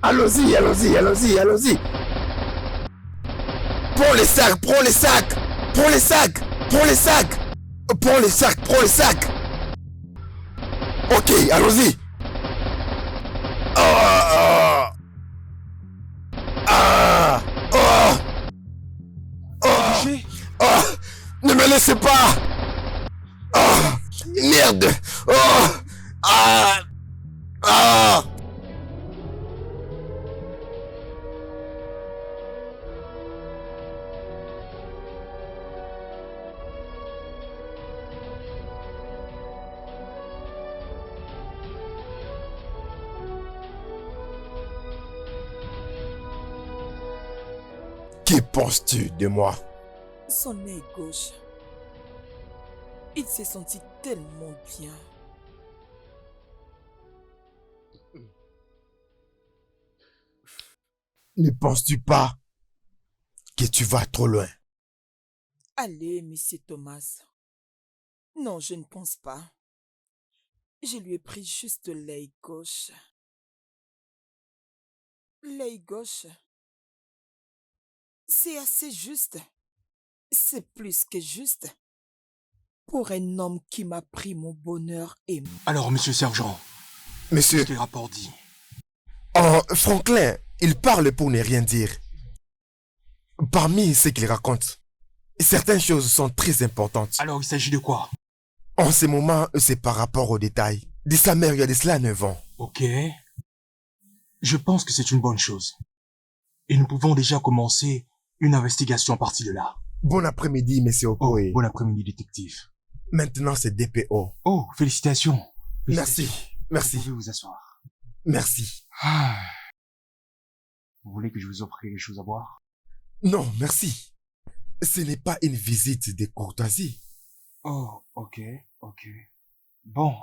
Allons-y, allons-y, allons-y, allons-y. Prends les sacs, prends les sacs. Prends les sacs, prends les sacs. Prends les sacs, prends les sacs. Ok, allons-y. Ah, ah, oh, oh, oh, ne me laissez pas. Oh, merde. Oh, ah, ah. Que penses-tu de moi? Son œil gauche. Il s'est senti tellement bien. Ne penses-tu pas que tu vas trop loin? Allez, monsieur Thomas. Non, je ne pense pas. Je lui ai pris juste l'œil gauche. L'œil gauche. C'est assez juste. C'est plus que juste. Pour un homme qui m'a pris mon bonheur et... Alors, monsieur Sergent, Monsieur, qu'est-ce que le rapport dit? oh, Franklin, il parle pour ne rien dire. Parmi ce qu'il raconte, certaines choses sont très importantes. Alors, il s'agit de quoi? En ce moment, c'est par rapport aux détails. De sa mère, il y a de cela 9 ans. Ok. Je pense que c'est une bonne chose. Et nous pouvons déjà commencer une investigation à partir de là. Bon après-midi, monsieur Oh, Okoe. bon après-midi, détective. Maintenant, c'est DPO. Oh, félicitations. Merci, merci, Vous pouvez vous asseoir. merci. Ah. Vous voulez que je vous offre quelque chose à boire? Non, merci. Ce n'est pas une visite de courtoisie. Oh, ok. Bon,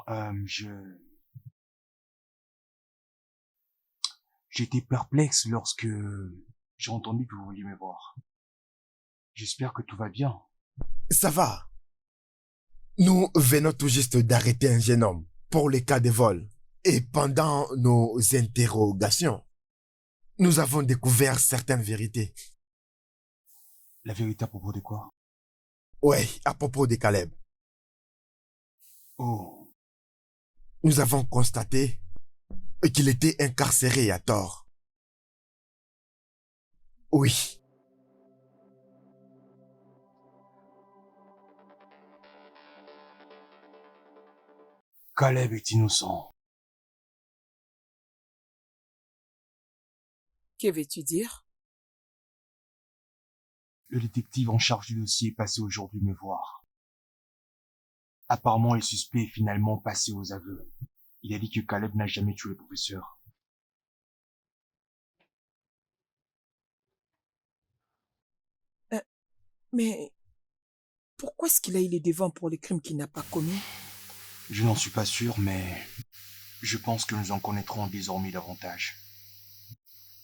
j'étais perplexe lorsque j'ai entendu que vous vouliez me voir. J'espère que tout va bien. Ça va. Nous venons tout juste d'arrêter un jeune homme pour le cas de vol. Et pendant nos interrogations, nous avons découvert certaines vérités. La vérité à propos de quoi? Ouais, à propos de Caleb. Oh, Nous avons constaté qu'il était incarcéré à tort. Oui. Caleb est innocent. Que veux-tu dire? Le détective en charge du dossier est passé aujourd'hui me voir. Apparemment, le suspect est finalement passé aux aveux. Il a dit que Caleb n'a jamais tué le professeur. Mais pourquoi est-ce qu'il a eu les devants pour les crimes qu'il n'a pas commis? Je n'en suis pas sûr, mais je pense que nous en connaîtrons désormais davantage.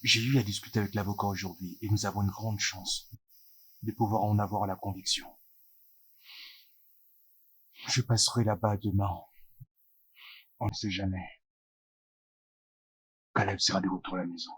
J'ai eu à discuter avec l'avocat aujourd'hui et nous avons une grande chance de pouvoir en avoir la conviction. Je passerai là-bas demain. On ne sait jamais. Caleb sera de retour à la maison.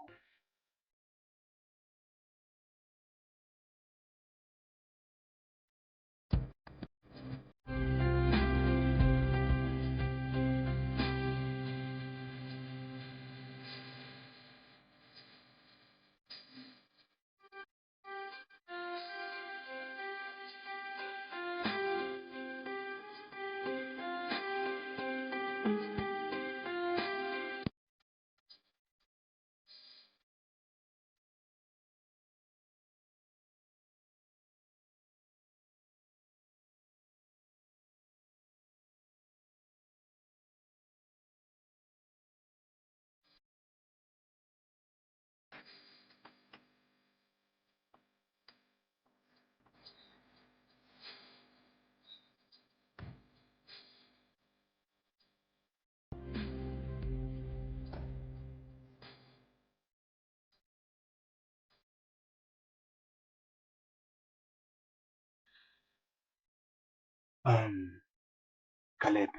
Caleb,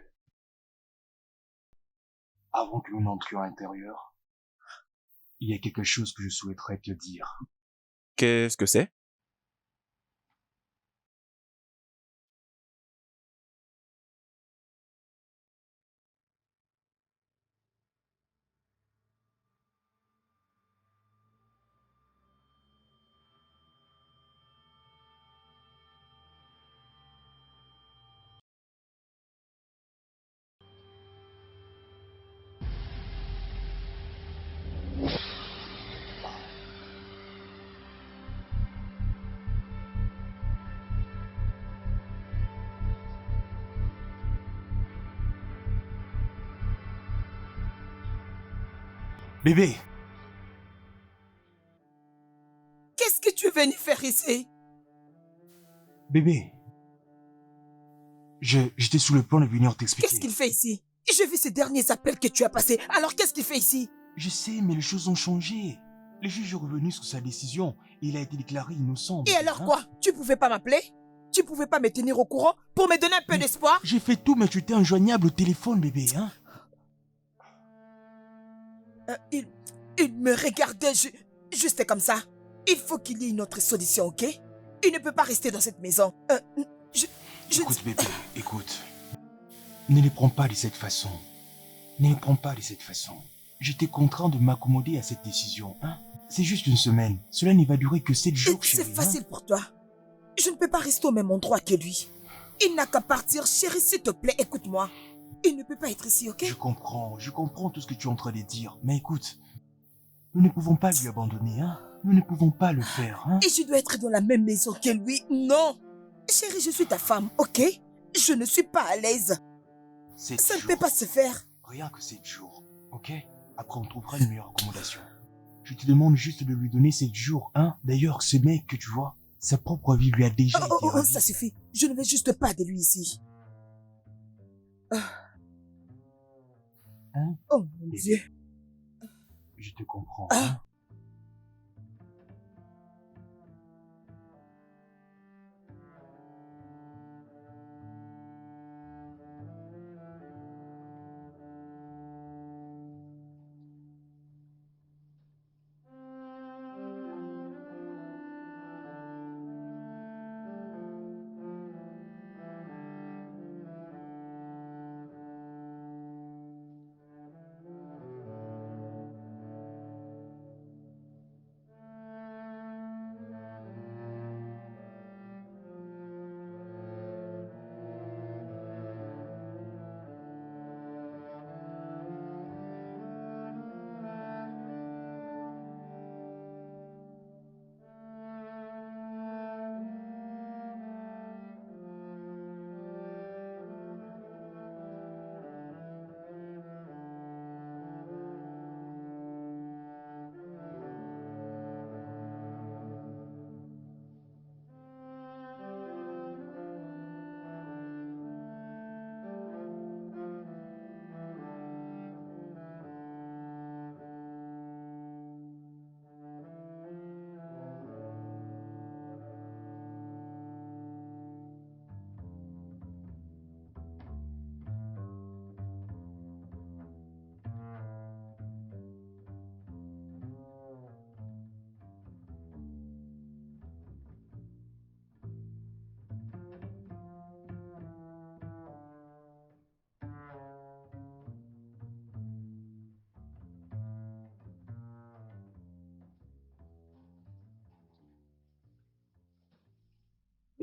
avant que nous n'entrions à l'intérieur, il y a quelque chose que je souhaiterais te dire. Qu'est-ce que c'est? Bébé, Qu'est-ce que tu es venu faire ici? bébé, j'étais sous le point de venir Qu'est-ce t'expliquer. qu'il fait ici? J'ai vu ces derniers appels que tu as passés. Alors qu'est-ce qu'il fait ici? Je sais, mais les choses ont changé. Le juge est revenu sur sa décision et il a été déclaré innocent. Et bébé, alors hein. quoi? Tu pouvais pas m'appeler? Tu pouvais pas me tenir au courant pour me donner un peu Mais d'espoir? J'ai fait tout, mais tu étais injoignable au téléphone, bébé, hein. Il me regardait juste comme ça. Il faut qu'il y ait une autre solution, ok? Il ne peut pas rester dans cette maison. Je... Écoute, bébé, écoute. Ne les prends pas de cette façon. Ne les prends pas de cette façon. J'étais contraint de m'accommoder à cette décision, hein. C'est juste une semaine. Cela ne va durer que 7 jours, C'est chérie. facile pour toi. Je ne peux pas rester au même endroit que lui. Il n'a qu'à partir. Chérie, s'il te plaît, écoute-moi. Il ne peut pas être ici, ok? Je comprends tout ce que tu es en train de dire. Mais écoute, nous ne pouvons pas lui abandonner, hein. Nous ne pouvons pas le faire, hein. Et je dois être dans la même maison que lui. Non. Chérie, je suis ta femme, ok? Je ne suis pas à l'aise. 7 Ça ne jours. peut pas se faire. Rien que 7 jours, ok? Après, on trouvera une meilleure accommodation. Je te demande juste de lui donner 7 jours, hein. D'ailleurs, ce mec que tu vois, sa propre vie lui a déjà été ravie. Ça suffit. Je ne veux juste pas de lui ici. Hein? Oh mon Dieu. Je te comprends, Ah. hein.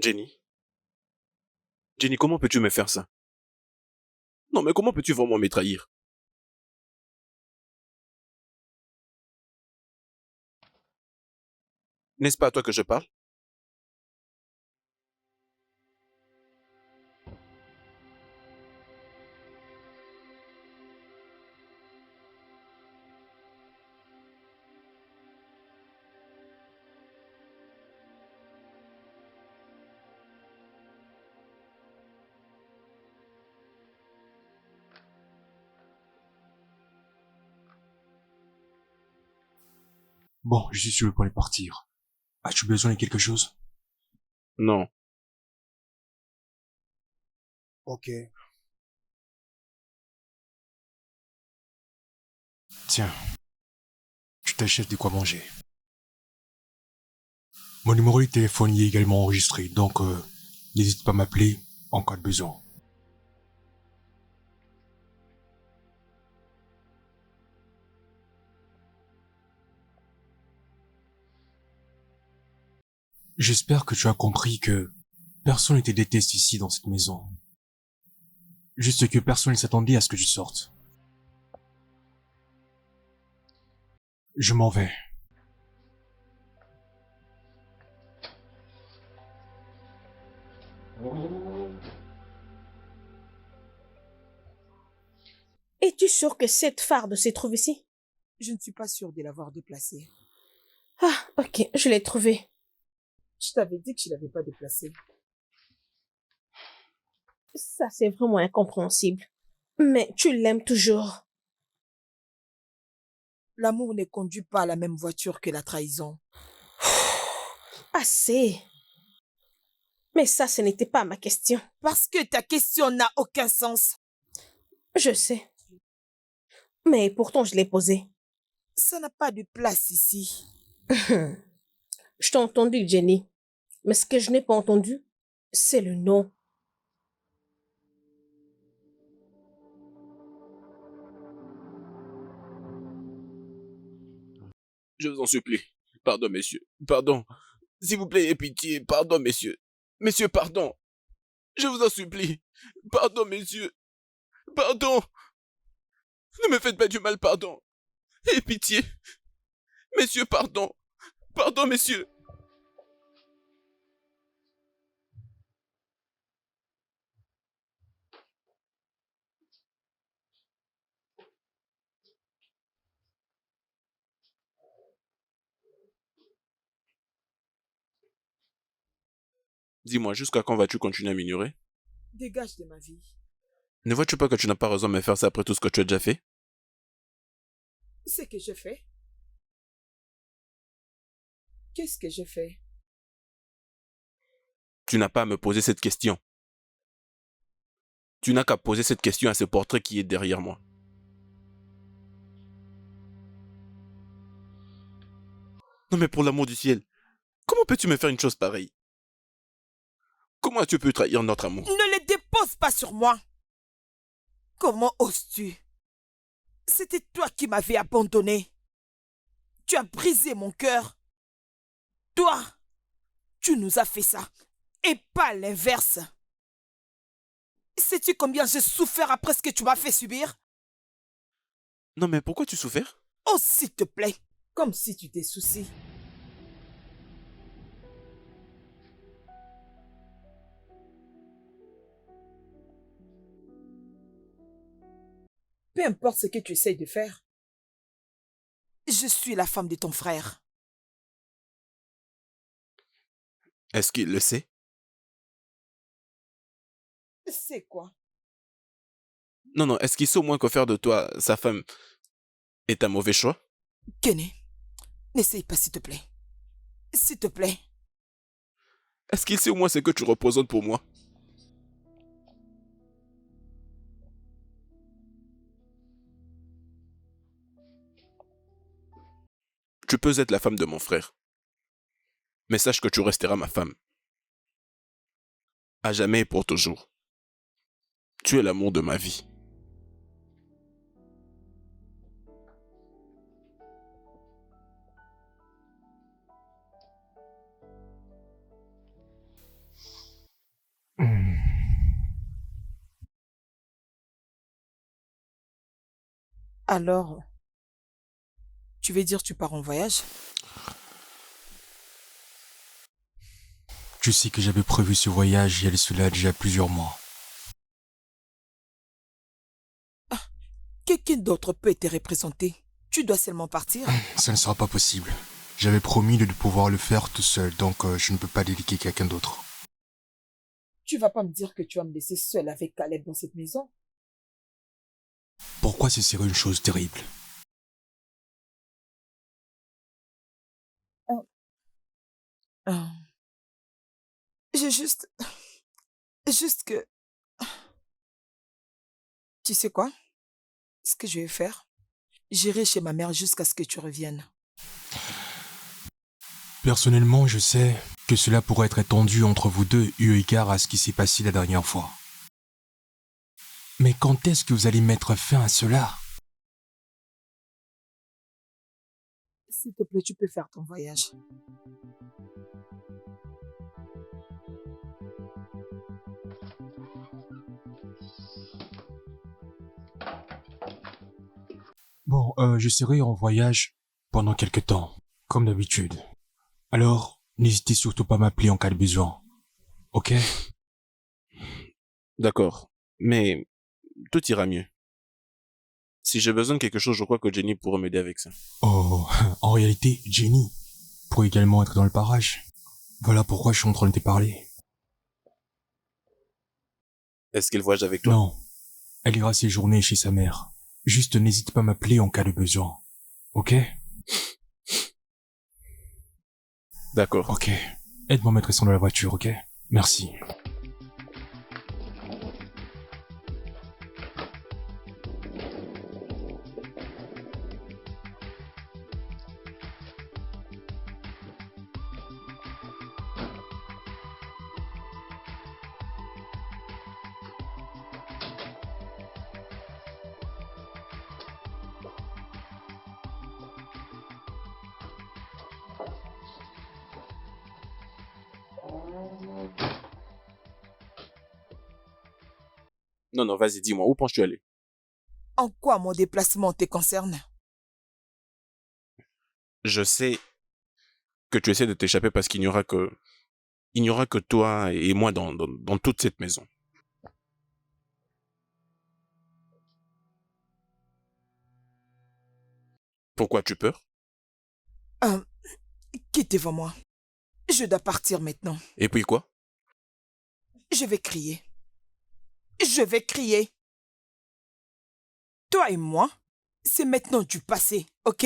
Jenny? Jenny, comment peux-tu me faire ça? Non, mais comment peux-tu vraiment me trahir? N'est-ce pas à toi que je parle? Bon, je suis sur le point de partir. As-tu besoin de quelque chose? Non. Ok. Tiens. Tu t'achètes de quoi manger. Mon numéro de téléphone y est également enregistré, donc n'hésite pas à m'appeler en cas de besoin. J'espère que tu as compris que personne ne te déteste ici dans cette maison. Juste que personne ne s'attendait à ce que tu sortes. Je m'en vais. Es-tu sûr que cette farde se trouve ici? Je ne suis pas sûre de l'avoir déplacée. Ah, ok, je l'ai trouvée. Je t'avais dit que je ne l'avais pas déplacée. Ça, c'est vraiment incompréhensible. Mais tu l'aimes toujours. L'amour ne conduit pas à la même voiture que la trahison. Assez. Mais ça, ce n'était pas ma question. Parce que ta question n'a aucun sens. Je sais. Mais pourtant, je l'ai posée. Ça n'a pas de place ici. Je t'ai entendu, Jenny. Mais ce que je n'ai pas entendu, c'est le non. Je vous en supplie. Pardon, messieurs. Pardon. S'il vous plaît, ayez pitié. Pardon, messieurs. Messieurs, pardon. Je vous en supplie. Pardon, messieurs. Pardon. Ne me faites pas du mal, pardon. Ayez pitié. Messieurs, pardon. Pardon, messieurs. Dis-moi, jusqu'à quand vas-tu continuer à m'ignorer? Dégage de ma vie. Ne vois-tu pas que tu n'as pas raison de me faire ça après tout ce que tu as déjà fait? C'est que je fais. Qu'est-ce que je fais? Tu n'as pas à me poser cette question. Tu n'as qu'à poser cette question à ce portrait qui est derrière moi. Non mais pour l'amour du ciel, comment peux-tu me faire une chose pareille? Comment as-tu pu trahir notre amour? Ne les dépose pas sur moi. Comment oses-tu? C'était toi qui m'avais abandonné. Tu as brisé mon cœur. Toi, tu nous as fait ça. Et pas l'inverse. Sais-tu combien j'ai souffert après ce que tu m'as fait subir? Non mais pourquoi tu souffres? Oh, s'il te plaît. Comme si tu t'es souci. Peu importe ce que tu essayes de faire. Je suis la femme de ton frère. Est-ce qu'il le sait? C'est quoi? Non, non, est-ce qu'il sait au moins que faire de toi sa femme est un mauvais choix? Kenny, n'essaye pas s'il te plaît. S'il te plaît. Est-ce qu'il sait au moins ce que tu représentes pour moi? Tu peux être la femme de mon frère. Mais sache que tu resteras ma femme. À jamais et pour toujours. Tu es l'amour de ma vie. Alors, tu veux dire tu pars en voyage? Tu sais que j'avais prévu ce voyage il y a de cela déjà plusieurs mois. Quelqu'un d'autre peut te représenter. Tu dois seulement partir. Ça ne sera pas possible. J'avais promis de pouvoir le faire tout seul, donc je ne peux pas déléguer quelqu'un d'autre. Tu vas pas me dire que tu vas me laisser seule avec Caleb dans cette maison? Pourquoi ce serait une chose terrible? Ah. J'ai juste... Juste que... Tu sais quoi? Ce que je vais faire, j'irai chez ma mère jusqu'à ce que tu reviennes. Personnellement, je sais que cela pourrait être étendu entre vous deux eu égard à ce qui s'est passé la dernière fois. Mais quand est-ce que vous allez mettre fin à cela? S'il te plaît, tu peux faire ton voyage. Bon, je serai en voyage pendant quelque temps, comme d'habitude. Alors, n'hésitez surtout pas à m'appeler en cas de besoin. Ok? D'accord. Mais tout ira mieux. Si j'ai besoin de quelque chose, je crois que Jenny pourrait m'aider avec ça. Oh, en réalité, Jenny pourrait également être dans le parage. Voilà pourquoi je suis en train de te parler. Est-ce qu'elle voyage avec toi? Non, elle ira séjourner chez sa mère. Juste n'hésite pas à m'appeler en cas de besoin. Ok? D'accord. Ok. Aide-moi à mettre ça dans la voiture, ok? Merci. Non, non, vas-y, dis-moi, où penses-tu aller? En quoi mon déplacement te concerne? Je sais que tu essaies de t'échapper parce il n'y aura que toi et moi dans toute cette maison. Pourquoi tu peurs? Euh, Quitte devant moi. Je dois partir maintenant. Et puis quoi? Je vais crier. Je vais crier. Toi et moi, c'est maintenant du passé, ok?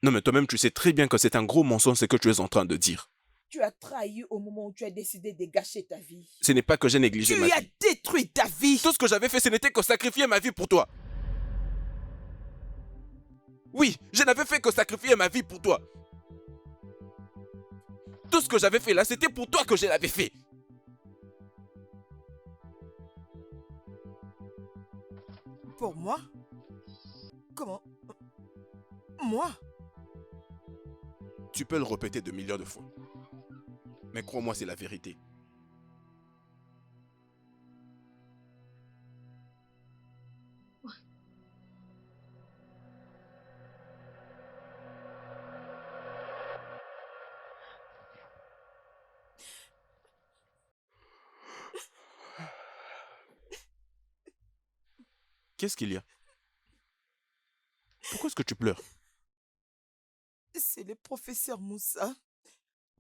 Non, mais toi-même, tu sais très bien que c'est un gros mensonge ce que tu es en train de dire. Tu as trahi au moment où tu as décidé de gâcher ta vie. Ce n'est pas que j'ai négligé ma Tu as vie. détruit ta vie. Tout ce que j'avais fait, ce n'était que sacrifier ma vie pour toi. Oui, je n'avais fait que sacrifier ma vie pour toi. Tout ce que j'avais fait là, c'était pour toi que je l'avais fait. Pour moi? Comment? Moi? Tu peux le répéter de millions de fois. Mais crois-moi, c'est la vérité. Qu'est-ce qu'il y a? Pourquoi est-ce que tu pleures? C'est le professeur Moussa.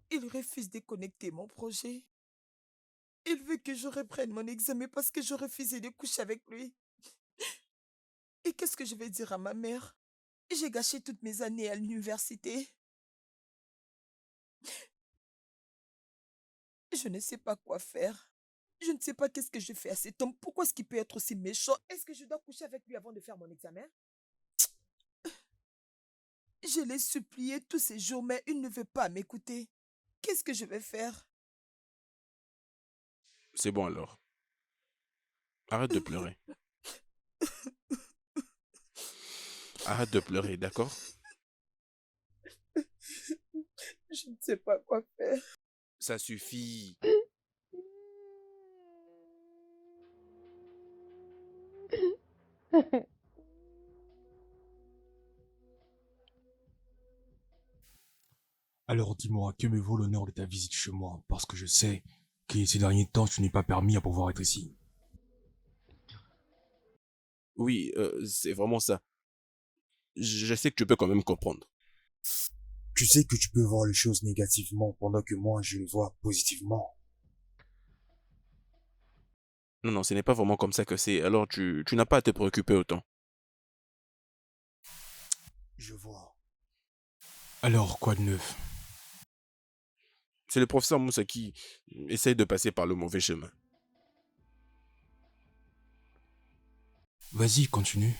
Il refuse de connecter mon projet. Il veut que je reprenne mon examen parce que je refusais de coucher avec lui. Et qu'est-ce que je vais dire à ma mère? J'ai gâché toutes mes années à l'université. Je ne sais pas quoi faire. Je ne sais pas qu'est-ce que je fais à cet homme. Pourquoi est-ce qu'il peut être aussi méchant? Est-ce que je dois coucher avec lui avant de faire mon examen? Je l'ai supplié tous ces jours, mais il ne veut pas m'écouter. Qu'est-ce que je vais faire? C'est bon alors. Arrête de pleurer. Arrête de pleurer, d'accord? Je ne sais pas quoi faire. Ça suffit. Alors dis-moi, que me vaut l'honneur de ta visite chez moi? Parce que je sais que ces derniers temps, tu n'es pas permis à pouvoir être ici. Oui, c'est vraiment ça. Je sais que tu peux quand même comprendre. Tu sais que tu peux voir les choses négativement pendant que moi je le vois positivement. Non, non, ce n'est pas vraiment comme ça que c'est. Alors tu n'as pas à te préoccuper autant. Je vois. Alors, quoi de neuf? C'est le professeur Moussa qui essaye de passer par le mauvais chemin. Vas-y, continue.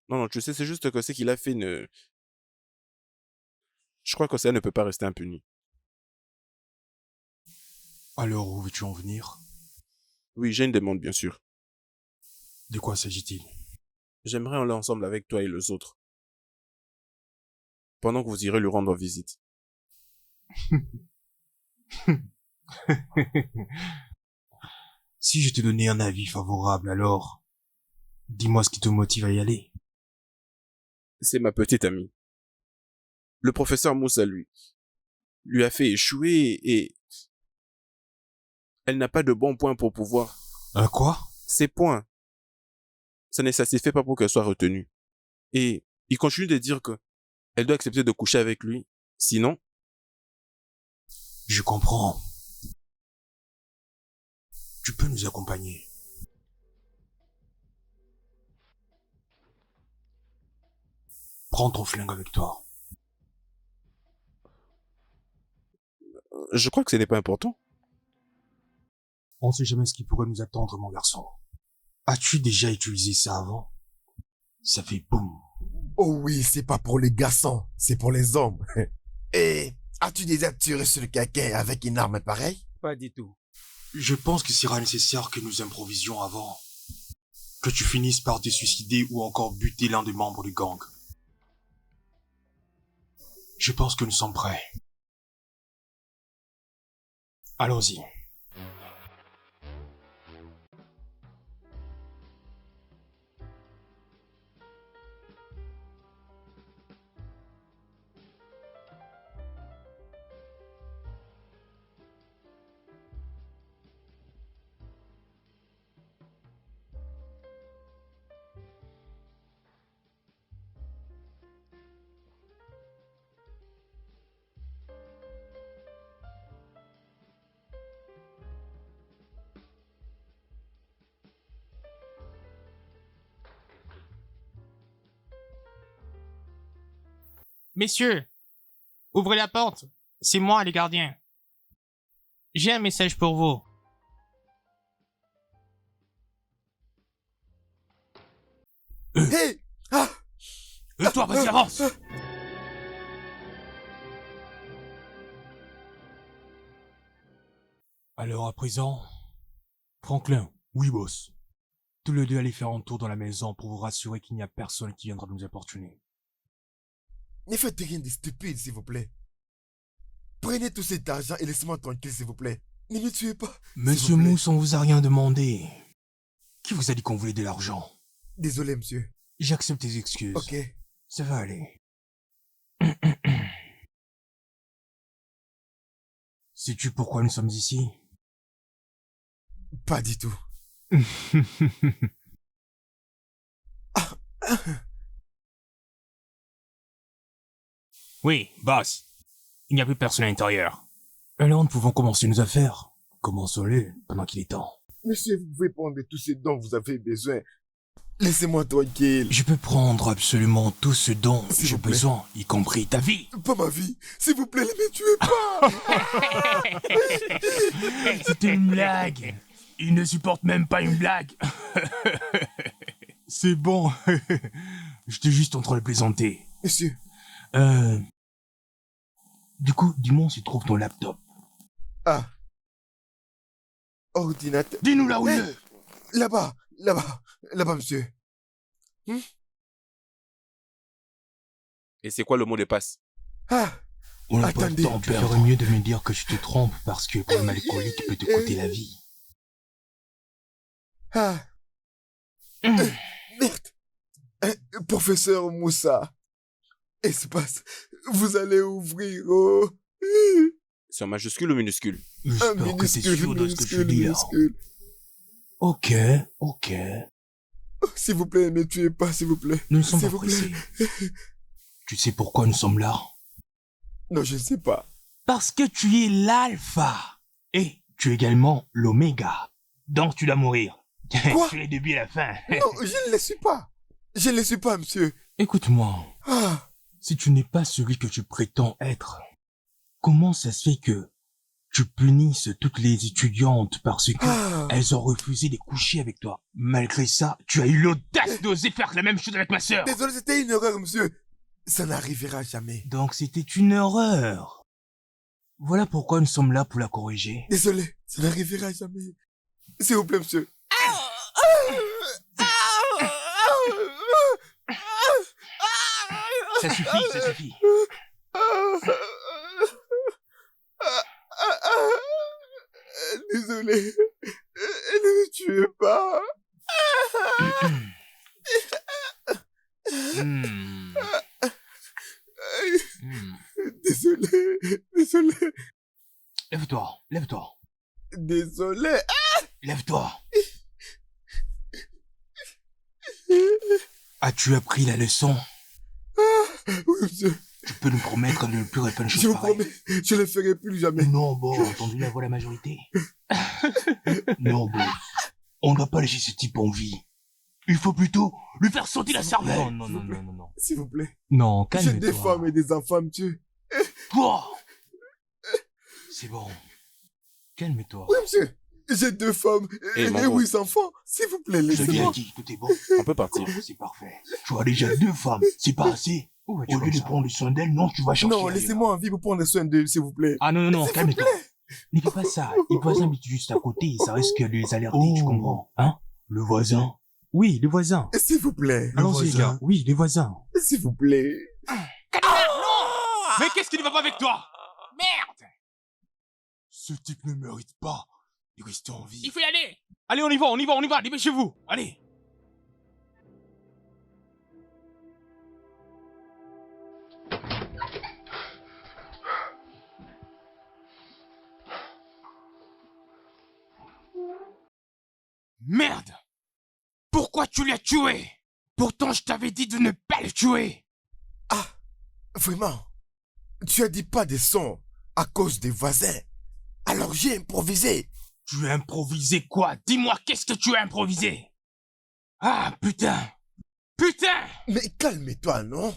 Non, non, tu sais, c'est juste que ce qu'il a fait ne... Je crois que ça ne peut pas rester impuni. Alors, où veux-tu en venir? Oui, j'ai une demande, bien sûr. De quoi s'agit-il? J'aimerais aller ensemble avec toi et les autres. Pendant que vous irez lui rendre visite. Si je te donnais un avis favorable, alors, dis-moi ce qui te motive à y aller. C'est ma petite amie. Le professeur Moussa, lui a fait échouer et elle n'a pas de bons points pour pouvoir. Un quoi? Ces points, ça ne satisfait pas pour qu'elle soit retenue. Et il continue de dire que elle doit accepter de coucher avec lui. Sinon, Je comprends. Tu peux nous accompagner. Prends ton flingue avec toi. je crois que ce n'est pas important. On ne sait jamais ce qui pourrait nous attendre, mon garçon. As-tu déjà utilisé ça avant? Ça fait boum. Oh oui, c'est pas pour les garçons, c'est pour les hommes. Et as-tu déjà tiré sur quelqu'un avec une arme pareille? Pas du tout. Je pense que sera nécessaire que nous improvisions avant. Que tu finisses par te suicider ou encore buter l'un des membres du gang. Je pense que nous sommes prêts. Allons-y. Messieurs, ouvrez la porte. C'est moi, les gardiens. J'ai un message pour vous. Hé! Ah! Toi, vas-y, avance! Alors, à présent, Franklin, oui, boss. Tous les deux allez faire un tour dans la maison pour vous rassurer qu'il n'y a personne qui viendra nous importuner. Ne faites rien de stupide, s'il vous plaît. Prenez tout cet argent et laissez-moi tranquille, s'il vous plaît. Ne me tuez pas. Monsieur vous plaît. Mousse, on vous a rien demandé. Qui vous a dit qu'on voulait de l'argent? Désolé, monsieur. J'accepte tes excuses. Ok. Ça va aller. Sais-tu pourquoi nous sommes ici? Pas du tout. Oui, boss. Il n'y a plus personne à l'intérieur. Alors nous pouvons commencer nos affaires. Commençons-les pendant qu'il est temps. Monsieur, vous pouvez prendre tout ce dont vous avez besoin. Laissez-moi tranquille. Je peux prendre absolument tout ce dont S'il j'ai vous plaît. besoin, y compris ta vie. Pas ma vie. S'il vous plaît, ne me tuez pas. C'était une blague. Il ne supporte même pas une blague. C'est bon. J'étais juste en train de plaisanter. Monsieur, Du coup, dis-moi où se trouve ton laptop. ah. Ordinateur. Dis-nous là où il Eh, est. Là-bas, là-bas, monsieur. Et c'est quoi le mot de passe? Ah, On n'a pas le Attendez, temps, tu ferais mieux de me dire que tu te trompes parce que le problème alcoolique peut te coûter la vie. ah. Merde. Professeur Moussa. Espace. Vous allez ouvrir, oh. C'est en majuscule ou minuscule? J'espère que t'es sûr de ce que tu dis là. minuscule. Ok. Oh, s'il vous plaît, ne me tuez pas, s'il vous plaît. Nous ne sommes S'il pas vous plaît. pressés. Tu sais pourquoi nous sommes là? Non, je ne sais pas. Parce que tu es l'alpha. Et tu es également l'oméga. Donc tu dois mourir. Quoi? Tu es le début et la fin. Non, je ne le suis pas. Je ne le suis pas, monsieur. Écoute-moi. Ah, Si tu n'es pas celui que tu prétends être, comment ça se fait que tu punisses toutes les étudiantes parce que ah. elles ont refusé de coucher avec toi? Malgré ça, tu as eu l'audace d'oser faire la même chose avec ma sœur. Désolé, c'était une erreur, monsieur. Ça n'arrivera jamais. Donc c'était une erreur. Voilà pourquoi nous sommes là pour la corriger. Désolé, ça n'arrivera jamais. S'il vous plaît, monsieur. Ça suffit, ça suffit. Désolé. Ne me tuez pas. Hmm. Hmm. Désolé. Lève-toi, lève-toi, Désolé. lève-toi. As-tu appris la leçon? Oui, monsieur. Tu peux nous promettre de ne plus répéter une Je chose vous pareille? promets, je ne le ferai plus jamais. Non, bon, j'ai entendu la voix de la majorité. Non, bon, on ne doit pas laisser ce type en vie. Il faut plutôt lui faire sauter la cervelle. Non, non, non, non, non, non. S'il vous plaît. Non, J'ai des calme-toi. femmes et des enfants, monsieur. Toi. C'est bon. Calme-toi. Oui, monsieur. J'ai 2 femmes Eh, et mon 8 enfants. S'il vous plaît, Je l'ai laissez-moi. dit, tout est bon. On peut partir. C'est parfait. Tu as déjà 2 femmes, c'est pas assez. Au lieu de prendre soin d'elles, non, tu vas chercher. Non, ailleurs. laissez-moi en vie pour prendre soin d'eux, s'il vous plaît. Ah non, non, non, calme-toi. Ne fais pas ça. Les voisins habitent juste à côté et ça risque de les alerter, tu comprends? Hein? Le voisin? Oui, les voisins. S'il vous plaît. Allons-y, les gars. Oui, les voisins. S'il vous plaît. Mais qu'est-ce qui ne va pas avec toi? Merde! Ce type ne mérite pas de rester en vie. Il faut y aller! Allez, on y va, dépêchez-vous! Allez! Merde! Pourquoi tu l'as tué? Pourtant, je t'avais dit de ne pas le tuer! Ah, vraiment. Tu as dit pas des sons à cause des voisins. Alors j'ai improvisé. Tu as improvisé quoi? Dis-moi, qu'est-ce que tu as improvisé? Ah, putain! Putain! Mais calme-toi, non?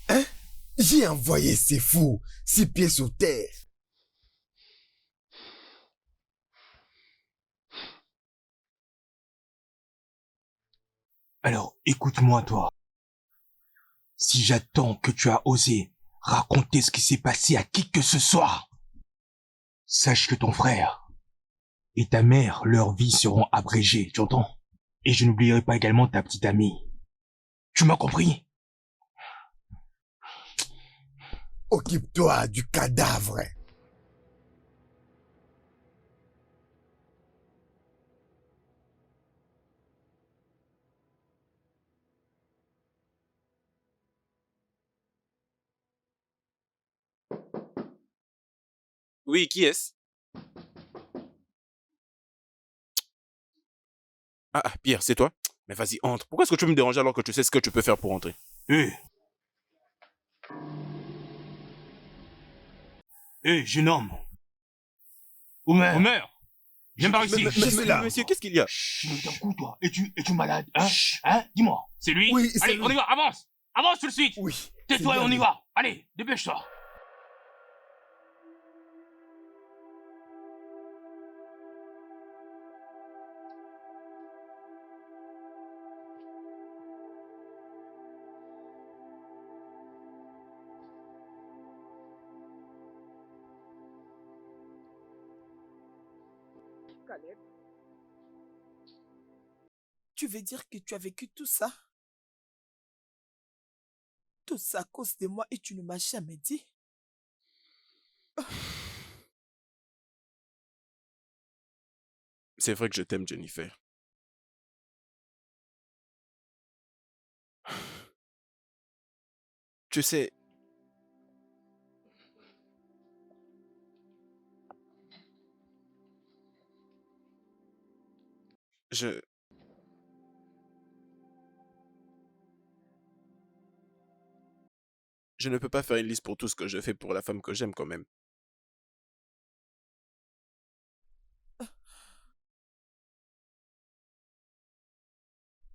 Hein? J'ai envoyé ces fous 6 pieds sous terre. Alors, écoute-moi, toi. Si j'attends que tu as osé raconter ce qui s'est passé à qui que ce soit, sache que ton frère et ta mère, leur vie seront abrégées, tu entends? Et je n'oublierai pas également ta petite amie. Tu m'as compris? Occupe-toi du cadavre. Oui, qui est-ce? Pierre, c'est toi? Mais vas-y, entre. Pourquoi est-ce que tu me déranges alors que tu sais ce que tu peux faire pour entrer? Jeune homme. Omer. Viens par ici! Monsieur, qu'est-ce qu'il y a? Mais d'un coup, toi. Es-tu malade, hein? Hein? Dis-moi. C'est lui? Oui, c'est Allez, lui. on y va, avance! Avance tout de suite! Oui. Tais-toi et c'est on y bien va! Allez, dépêche-toi! Caleb, tu veux dire que tu as vécu tout ça? Tout ça à cause de moi et tu ne m'as jamais dit? C'est vrai que je t'aime, Jennifer. Tu sais... Je... Je ne peux pas faire une liste pour tout ce que je fais pour la femme que j'aime quand même.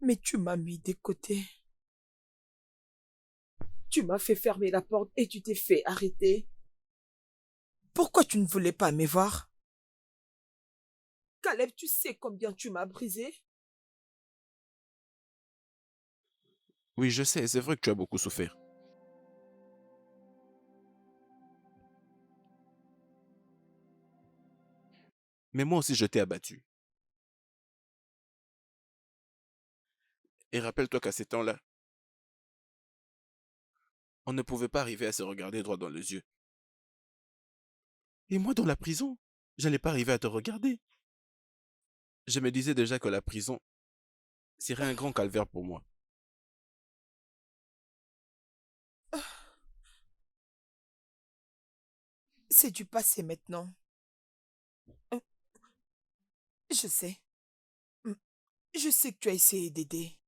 Mais tu m'as mis de côté. Tu m'as fait fermer la porte et tu t'es fait arrêter. Pourquoi tu ne voulais pas me voir? Caleb, tu sais combien tu m'as brisé? Oui, je sais, c'est vrai que tu as beaucoup souffert. Mais moi aussi, je t'ai abattu. Et rappelle-toi qu'à ces temps-là, on ne pouvait pas arriver à se regarder droit dans les yeux. Et moi, dans la prison, j'allais pas arriver à te regarder. Je me disais déjà que la prison serait un grand calvaire pour moi. C'est du passé maintenant. Euh, Je sais. Mm, Je sais que tu as essayé d'aider.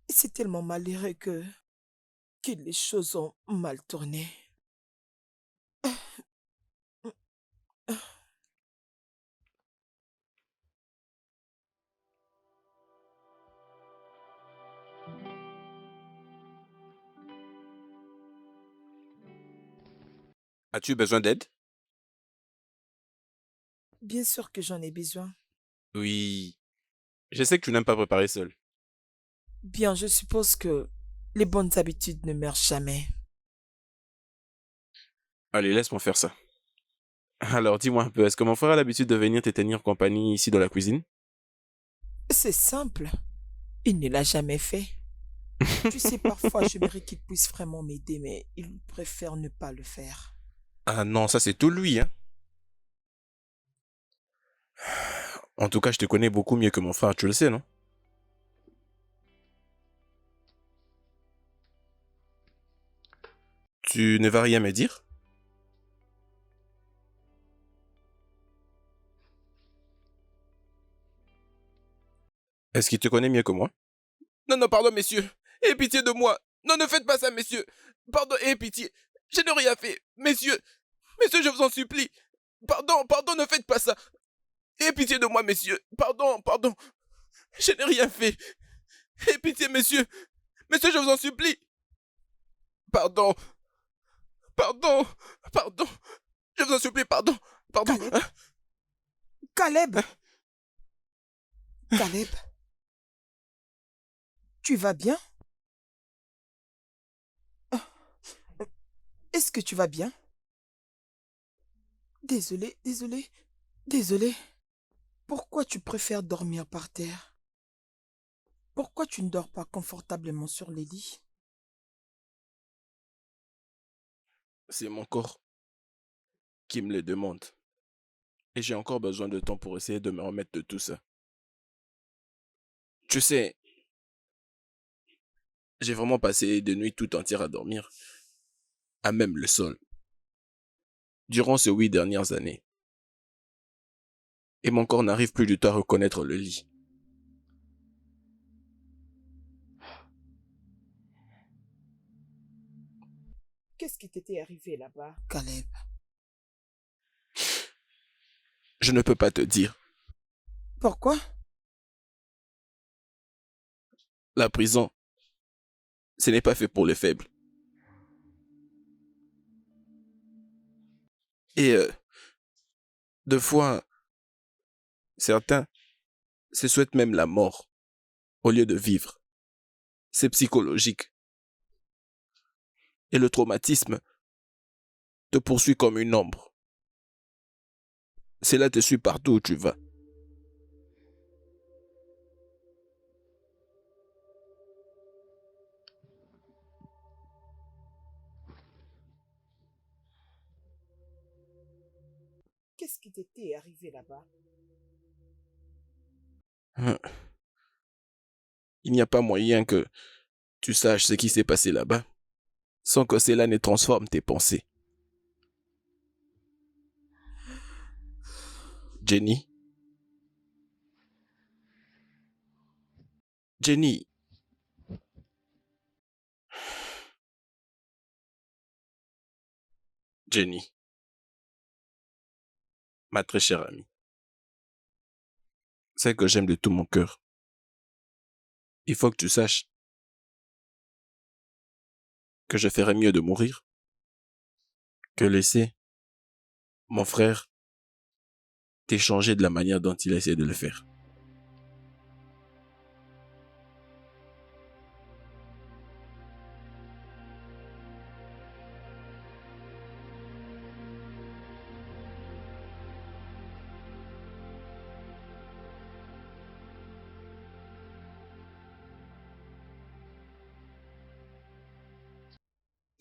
C'est tellement malheureux que les choses ont mal tourné. As-tu besoin d'aide? Bien sûr que j'en ai besoin. Oui. Je sais que tu n'aimes pas préparer seul. Bien, je suppose que les bonnes habitudes ne meurent jamais. Allez, laisse-moi faire ça. Alors, dis-moi un peu, est-ce que mon frère a l'habitude de venir te tenir compagnie ici dans la cuisine? C'est simple. Il ne l'a jamais fait. Tu sais, parfois, j'aimerais qu'il puisse vraiment m'aider, mais il préfère ne pas le faire. Ah non, ça c'est tout lui, hein. En tout cas, je te connais beaucoup mieux que mon frère, tu le sais, non? Tu ne vas rien me dire? Est-ce qu'il te connaît mieux que moi? Non, non, pardon, messieurs. Aie pitié de moi. Non, ne faites pas ça, messieurs. Pardon, aie pitié. Je n'ai rien fait. Messieurs, messieurs, je vous en supplie. Pardon, pardon, ne faites pas ça. Aie pitié de moi, messieurs. Pardon, pardon. Je n'ai rien fait. Aie pitié, messieurs. Messieurs, je vous en supplie. Pardon, pardon, pardon. Je vous en supplie, pardon, pardon. Caleb? Caleb? Caleb? Tu vas bien? Est-ce que tu vas bien? Désolé, désolé, désolé. Pourquoi tu préfères dormir par terre? Pourquoi tu ne dors pas confortablement sur les lits? C'est mon corps qui me le demande. Et j'ai encore besoin de temps pour essayer de me remettre de tout ça. Tu sais, j'ai vraiment passé des nuits tout entières à dormir, à même le sol, durant ces 8 dernières années. Et mon corps n'arrive plus du tout à reconnaître le lit. Qu'est-ce qui t'était arrivé là-bas, Caleb? Je ne peux pas te dire. Pourquoi? La prison, ce n'est pas fait pour les faibles. Et deux fois, certains se souhaitent même la mort au lieu de vivre. C'est psychologique. Et le traumatisme te poursuit comme une ombre. Cela te suit partout où tu vas. Qu'est-ce qui t'était arrivé là-bas? Hein. Il n'y a pas moyen que tu saches ce qui s'est passé là-bas sans que cela ne transforme tes pensées. Jenny, Jenny, Jenny, ma très chère amie, celle que j'aime de tout mon cœur. Il faut que tu saches que je ferais mieux de mourir que laisser mon frère t'échanger de la manière dont il a essayé de le faire.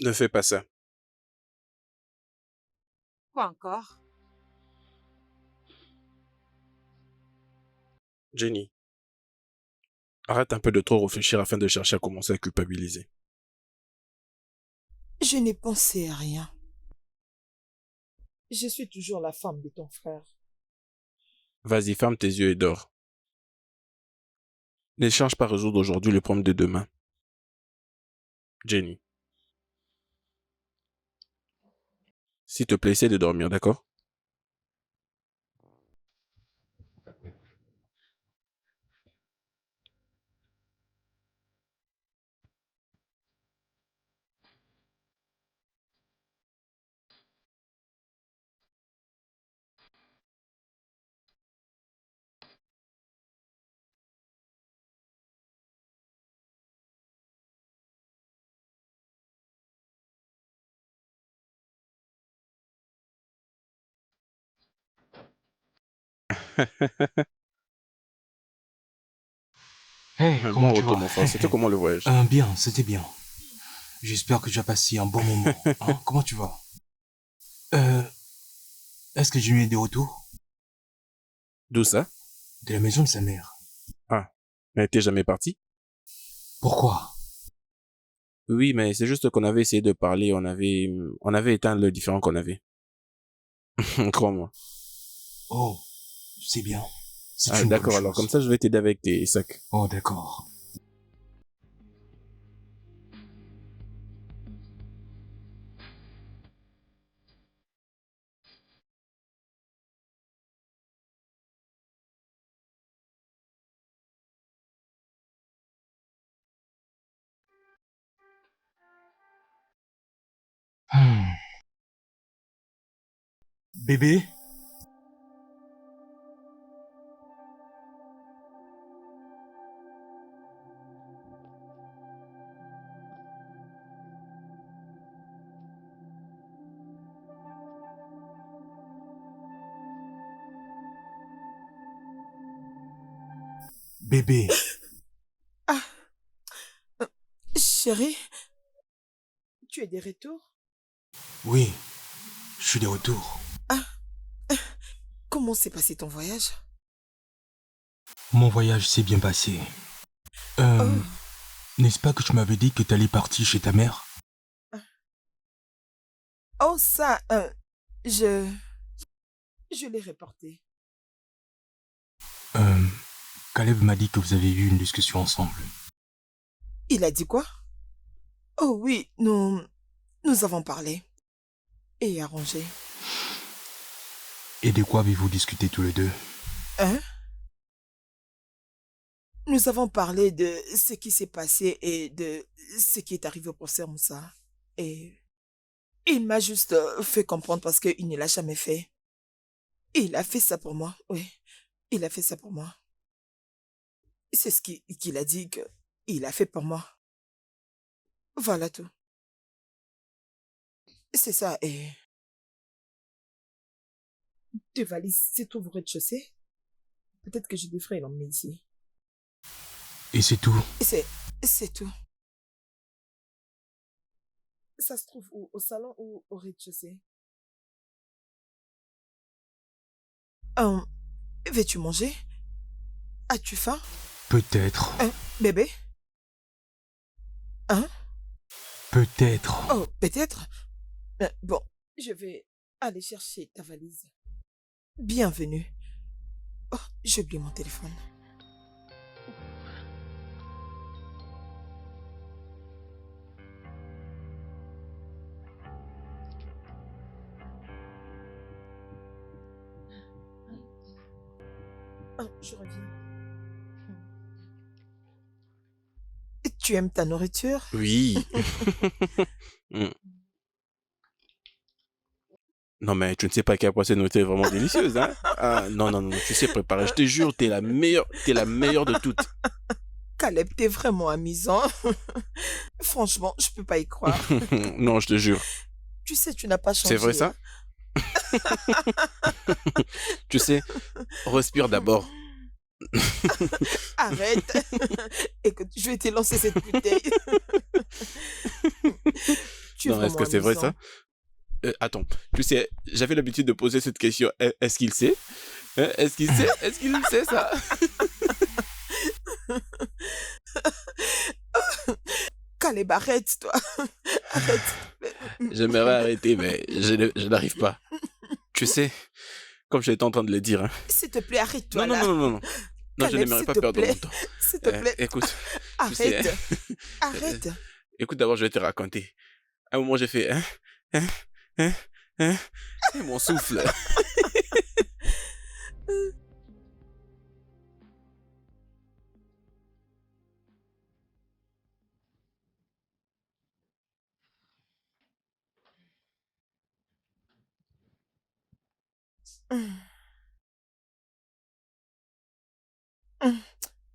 Ne fais pas ça. Quoi encore? Jenny, arrête un peu de trop réfléchir afin de chercher à commencer à culpabiliser. Je n'ai pensé à rien. Je suis toujours la femme de ton frère. Vas-y, ferme tes yeux et dors. Ne cherche pas à résoudre aujourd'hui le problème de demain. Jenny. S'il te plaît, essaie de dormir, d'accord? Hey, comment Bon tu retour, vas? mon frère. C'était comment le voyage? Bien, c'était bien. J'espère que tu as passé un bon moment. Hein? Comment tu vas? Est-ce que Jimmy est de retour? D'où ça? De la maison de sa mère. Ah, mais t'es jamais parti? Pourquoi? Oui, mais c'est juste qu'on avait essayé de parler, on avait éteint le différend qu'on avait. Crois-moi. Oh, c'est bien. C'est Ah, une bonne d'accord, alors chose. comme ça, je vais t'aider avec tes sacs. Oh, d'accord. Hmm. Bébé? Bébé? Ah, chérie, tu es de retour? Oui, je suis de retour. Ah, comment s'est passé ton voyage? Mon voyage s'est bien passé. Oh. N'est-ce pas que tu m'avais dit que t'allais partir chez ta mère? Oh, ça, je l'ai reporté. Caleb m'a dit que vous avez eu une discussion ensemble. Il a dit quoi? Oh oui, nous avons parlé et arrangé. Et de quoi avez-vous discuté tous les deux? Hein? Nous avons parlé de ce qui s'est passé et de ce qui est arrivé au professeur Moussa. Et il m'a juste fait comprendre parce qu'il ne l'a jamais fait. Il a fait ça pour moi, oui. Il a fait ça pour moi. C'est ce qu'il a dit qu'il a fait pour moi. Voilà tout. C'est ça, et... Tes valises se trouvent au rez-de-chaussée? Peut-être que je devrais l'emmener ici. Et c'est tout? C'est tout. Ça se trouve où? Au salon ou au rez-de-chaussée? Veux-tu manger? As-tu faim? Peut-être. Bébé? Hein? Peut-être. Oh, peut-être. Bon, je vais aller chercher ta valise. Bienvenue. Oh, j'ai oublié mon téléphone. Oh, je reviens. Tu aimes ta nourriture? Oui. Mm. Non, mais tu ne sais pas à quel point cette nourriture est vraiment délicieuse, hein? Ah, non, non, non, tu sais préparer. Je te jure, t'es la meilleure de toutes. Caleb, t'es vraiment amusant. Franchement, je peux pas y croire. Non, je te jure. Tu sais, tu n'as pas changé. C'est vrai ça? Tu sais, respire d'abord. Arrête. Écoute, je vais te lancer cette bouteille. Tu es Non, est-ce vraiment que c'est vrai amusant. ça? Attends, tu sais, j'avais l'habitude de poser cette question. Est-ce qu'il sait? Hein, est-ce qu'il sait? Est-ce qu'il sait ça? Caleb, arrête-toi. Arrête, s'il te plaît. J'aimerais arrêter, mais je n'arrive pas. Tu sais, comme j'étais en train de le dire, hein. S'il te plaît, Non, arrête-toi non, là. non, non, non, non. Non, je Caleb, n'aimerais s'il pas te perdre mon plaît. temps. S'il te plaît. Écoute, tu sais, Arrête. hein, euh, Arrête. écoute d'abord, je vais te raconter. À un moment, j'ai fait, hein, hein, hein, et mon souffle.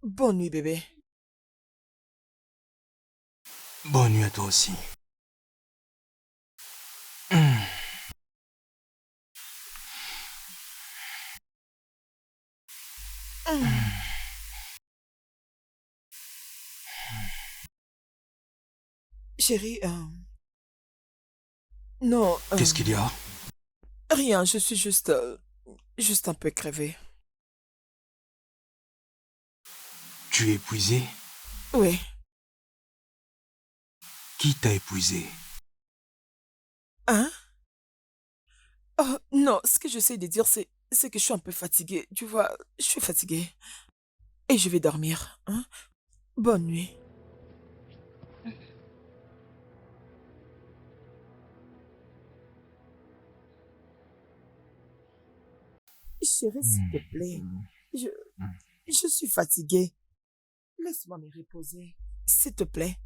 Bonne nuit, bébé. Bonne nuit à toi aussi. Hmm. Chérie, non, Qu'est-ce qu'il y a? rien, je suis juste un peu crevée. Tu es épuisé? Oui. Qui t'a épuisé? Hein? Oh, non, ce que j'essaie de dire, c'est que je suis un peu fatiguée. Tu vois, je suis fatiguée. Et je vais dormir. Hein? Bonne nuit. Chérie, s'il te plaît. Je, je suis fatiguée. Laisse-moi me reposer. S'il te plaît.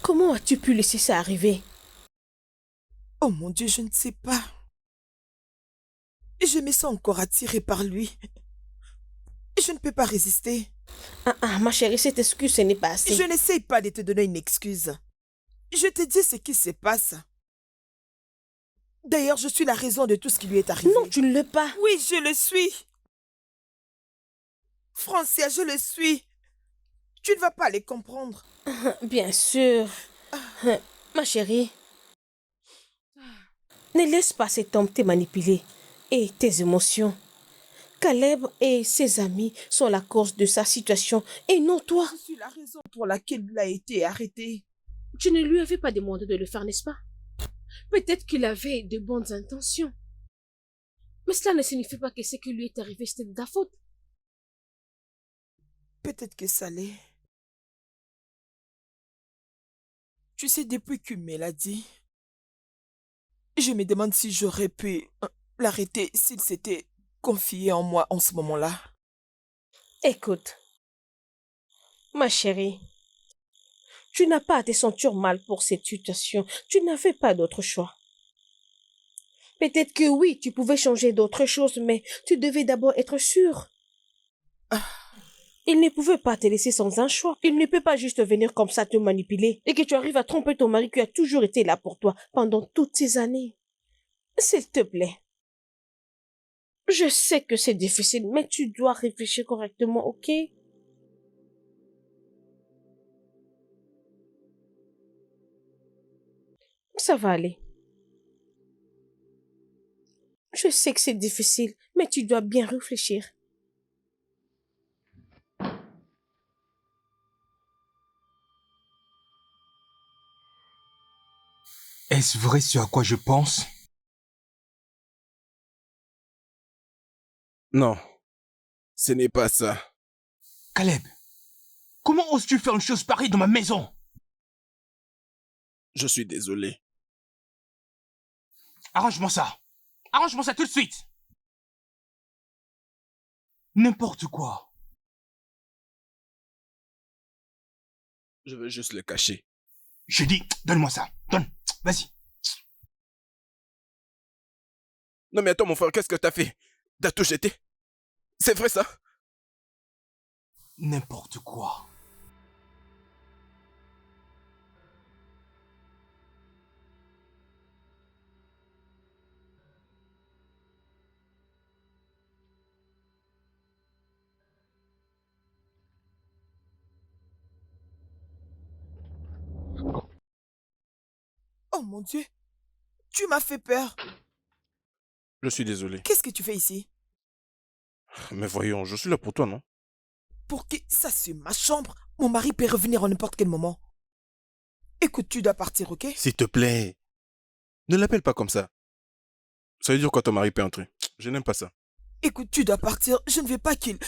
Comment as-tu pu laisser ça arriver? Oh mon Dieu, je ne sais pas. Je me sens encore attirée par lui. Je ne peux pas résister. Ah, ma chérie, cette excuse, ce n'est pas assez. Je n'essaye pas de te donner une excuse. Je te dis ce qui se passe. D'ailleurs, je suis la raison de tout ce qui lui est arrivé. Non, tu ne l'es pas. Oui, je le suis. Francia, je le suis. Tu ne vas pas les comprendre. Bien sûr. Ma chérie, ne laisse pas cet homme te manipuler et tes émotions. Caleb et ses amis sont la cause de sa situation et non toi. Je suis la raison pour laquelle il a été arrêté. Tu ne lui avais pas demandé de le faire, n'est-ce pas? Peut-être qu'il avait de bonnes intentions. Mais cela ne signifie pas que ce qui lui est arrivé, c'était de ta faute. Peut-être que ça l'est. Tu sais, depuis qu'il me l'a dit, je me demande si j'aurais pu l'arrêter s'il s'était confié en moi en ce moment-là. Écoute, ma chérie, tu n'as pas à te sentir mal pour cette situation. Tu n'avais pas d'autre choix. Peut-être que oui, tu pouvais changer d'autres choses, mais tu devais d'abord être sûr. Il ne pouvait pas te laisser sans un choix. Il ne peut pas juste venir comme ça te manipuler et que tu arrives à tromper ton mari qui a toujours été là pour toi pendant toutes ces années. S'il te plaît. Je sais que c'est difficile, mais tu dois réfléchir correctement, ok? Ça va aller. Je sais que c'est difficile, mais tu dois bien réfléchir. Est-ce vrai ce à quoi je pense? Non, ce n'est pas ça. Caleb, comment oses-tu faire une chose pareille dans ma maison? Je suis désolé. Arrange-moi ça. Arrange-moi ça tout de suite. N'importe quoi. Je veux juste le cacher. J'ai dit, donne-moi ça. Donne. Vas-y. Non mais attends mon frère, qu'est-ce que t'as fait? T'as tout jeté? C'est vrai ça? N'importe quoi. Oh mon Dieu, tu m'as fait peur. Je suis désolé. Qu'est-ce que tu fais ici? Mais voyons, je suis là pour toi, non? Pour qui? Ça, c'est ma chambre. Mon mari peut revenir en n'importe quel moment. Écoute, tu dois partir, ok? S'il te plaît, ne l'appelle pas comme ça. Ça veut dire quoi ton mari peut entrer? Je n'aime pas ça. Écoute, tu dois partir. Je ne veux pas qu'il...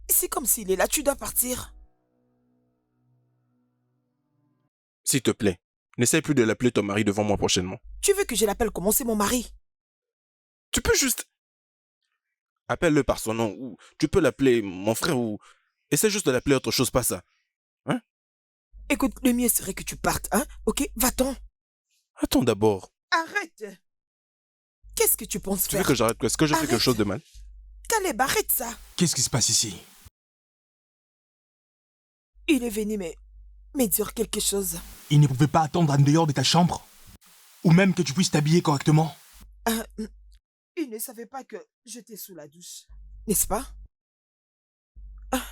C'est comme s'il est là, tu dois partir. S'il te plaît, n'essaie plus de l'appeler ton mari devant moi prochainement. Tu veux que je l'appelle comment? C'est mon mari. Tu peux juste... Appelle-le par son nom, ou tu peux l'appeler mon frère, ou... Essaie juste de l'appeler autre chose, pas ça. Hein? Écoute, le mieux serait que tu partes, hein? Ok, va-t'en. Attends d'abord. Arrête. Qu'est-ce que tu penses Tu veux faire? que j'arrête quoi? Est-ce que j'ai fait quelque Arrête. chose de mal? Caleb, arrête ça. Qu'est-ce qui se passe ici? Il est venu me dire quelque chose. Il ne pouvait pas attendre en dehors de ta chambre? Ou même que tu puisses t'habiller correctement? Il ne savait pas que j'étais sous la douche. N'est-ce pas? Ah.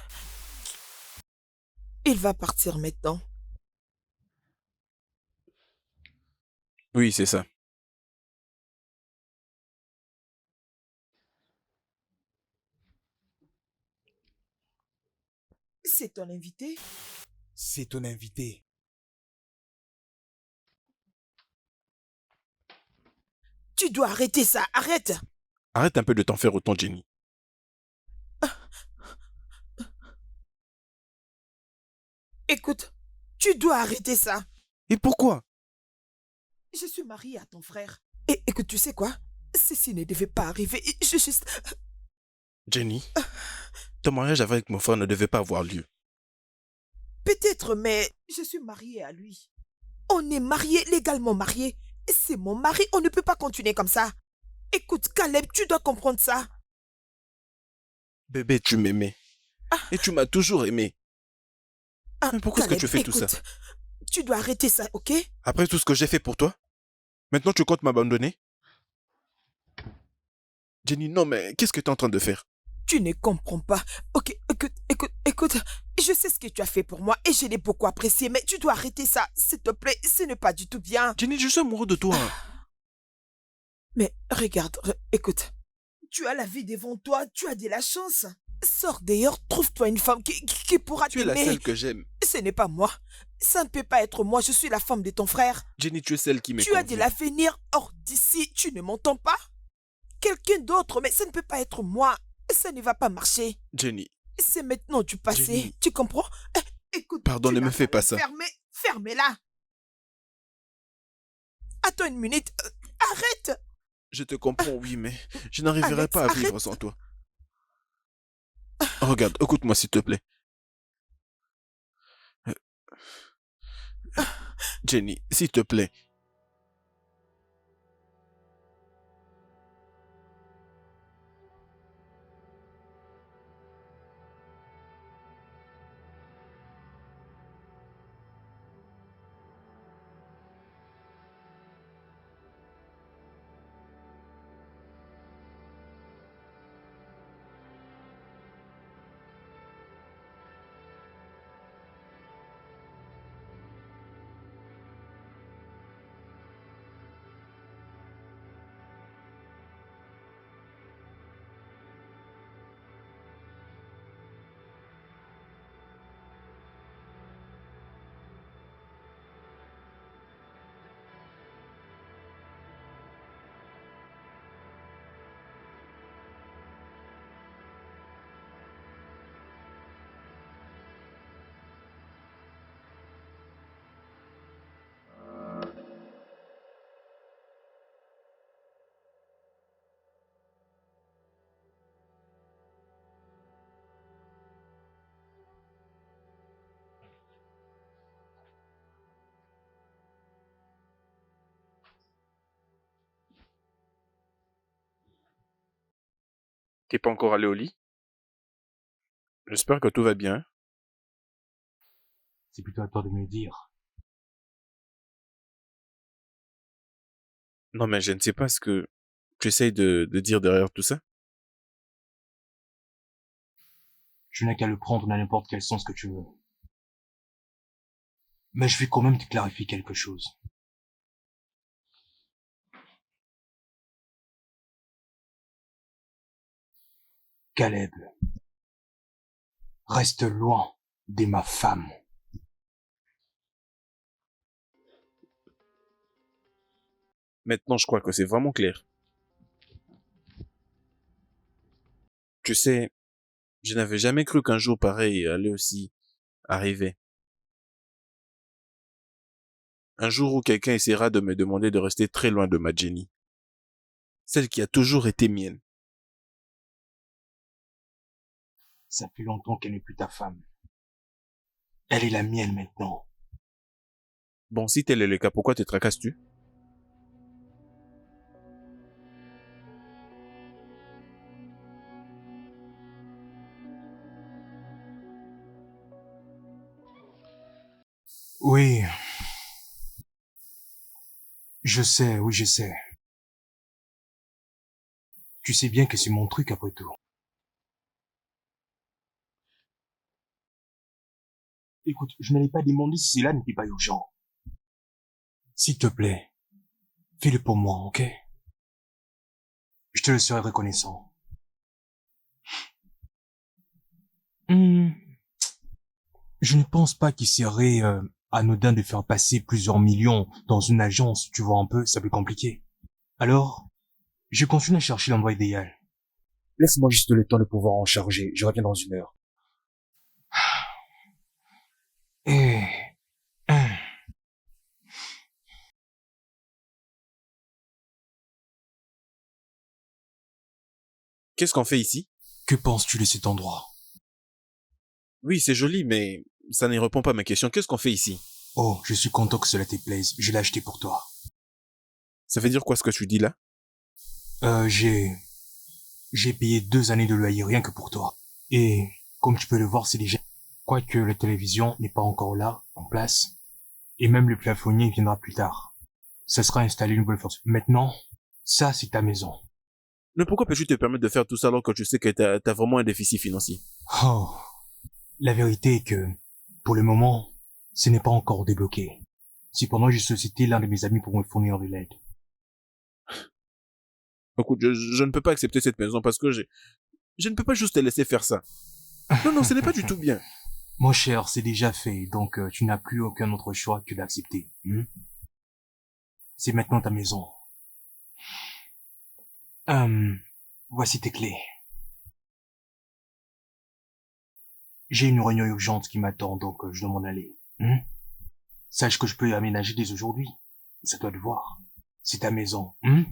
Il va partir maintenant. Oui, c'est ça. C'est ton invité? C'est ton invité. Tu dois arrêter ça, arrête! Arrête un peu de t'en faire autant, Jenny. Écoute, tu dois arrêter ça. Et pourquoi? Je suis mariée à ton frère. Et écoute, tu sais quoi? Ceci ne devait pas arriver. Je juste... Jenny, ton mariage avec mon frère ne devait pas avoir lieu. Peut-être, mais je suis mariée à lui. On est mariés, légalement mariés. C'est mon mari, on ne peut pas continuer comme ça. Écoute, Caleb, tu dois comprendre ça. Bébé, tu m'aimais. Et tu m'as toujours aimé. Ah, Mais pourquoi est-ce que Caleb, tu fais tout ça? écoute, tu dois arrêter ça, ok? Après tout ce que j'ai fait pour toi? Maintenant tu comptes m'abandonner? Jenny, non mais qu'est-ce que tu es en train de faire? Tu ne comprends pas. Ok, écoute. Je sais ce que tu as fait pour moi et je l'ai beaucoup apprécié, mais tu dois arrêter ça. S'il te plaît, ce n'est pas du tout bien. Jenny, je suis amoureux de toi. Mais regarde, écoute. Tu as la vie devant toi, tu as de la chance. Sors d'ailleurs, trouve-toi une femme qui pourra Tu es la t'aimer. seule que j'aime. Ce n'est pas moi. Ça ne peut pas être moi, je suis la femme de ton frère. Jenny, tu es celle qui me Tu as de convient. l'avenir hors d'ici, tu ne m'entends pas? Quelqu'un d'autre, mais ça ne peut pas être moi. Ça ne va pas marcher. Jenny, C'est maintenant du passé, Jenny. tu comprends? Écoute, Pardon, tu ne me n'as fais pas le ça. Fermez-la. Attends une minute. Arrête. je te comprends, oui, mais je n'arriverai Alex, pas à vivre arrête. sans toi. Regarde, écoute-moi s'il te plaît. Jenny, s'il te plaît. T'es pas encore allé au lit? J'espère que tout va bien. C'est plutôt à toi de me le dire. Non, mais je ne sais pas ce que tu essayes de dire derrière tout ça. Tu n'as qu'à le prendre dans n'importe quel sens que tu veux. Mais je vais quand même te clarifier quelque chose. Caleb, reste loin de ma femme. Maintenant, je crois que c'est vraiment clair. Tu sais, je n'avais jamais cru qu'un jour pareil allait aussi arriver. Un jour où quelqu'un essaiera de me demander de rester très loin de ma Jenny. Celle qui a toujours été mienne. Ça fait longtemps qu'elle n'est plus ta femme. Elle est la mienne maintenant. Bon, si tel est le cas, pourquoi te tracasses-tu? Oui. Je sais, oui, je sais. Tu sais bien que c'est mon truc après tout. Écoute, je n'allais pas demander si cela n'était pas urgent. S'il te plaît, fais-le pour moi, ok? Je te le serai reconnaissant. Hmm, Je ne pense pas qu'il serait anodin de faire passer plusieurs millions dans une agence, tu vois un peu, ça peut compliquer. Alors, je continue à chercher l'endroit idéal. Laisse-moi juste le temps de pouvoir en charger, je reviens dans 1 heure. Et... hum, Qu'est-ce qu'on fait ici? Que penses-tu de cet endroit? Oui, c'est joli, mais ça ne répond pas à ma question. Qu'est-ce qu'on fait ici? Oh, je suis content que cela te plaise, je l'ai acheté pour toi. Ça veut dire quoi ce que tu dis là? J'ai payé 2 années de loyer rien que pour toi. Et, comme tu peux le voir, c'est déjà... Quoique la télévision n'est pas encore là, en place. Et même le plafonnier viendra plus tard. Ça sera installé une nouvelle fois. Maintenant, ça c'est ta maison. Mais pourquoi peux-tu te permettre de faire tout ça alors que tu sais que t'as vraiment un déficit financier? Oh, la vérité est que, pour le moment, ce n'est pas encore débloqué. Cependant, j'ai sollicité l'un de mes amis pour me fournir de l'aide. Écoute, je ne peux pas accepter cette maison parce que je ne peux pas juste te laisser faire ça. Non, non, ce n'est pas du tout bien. Mon cher, c'est déjà fait, donc tu n'as plus aucun autre choix que d'accepter. C'est maintenant ta maison. Voici tes clés. J'ai une réunion urgente qui m'attend, donc je dois m'en aller. Sache que je peux y aménager dès aujourd'hui. C'est à toi de voir. C'est ta maison. Hum,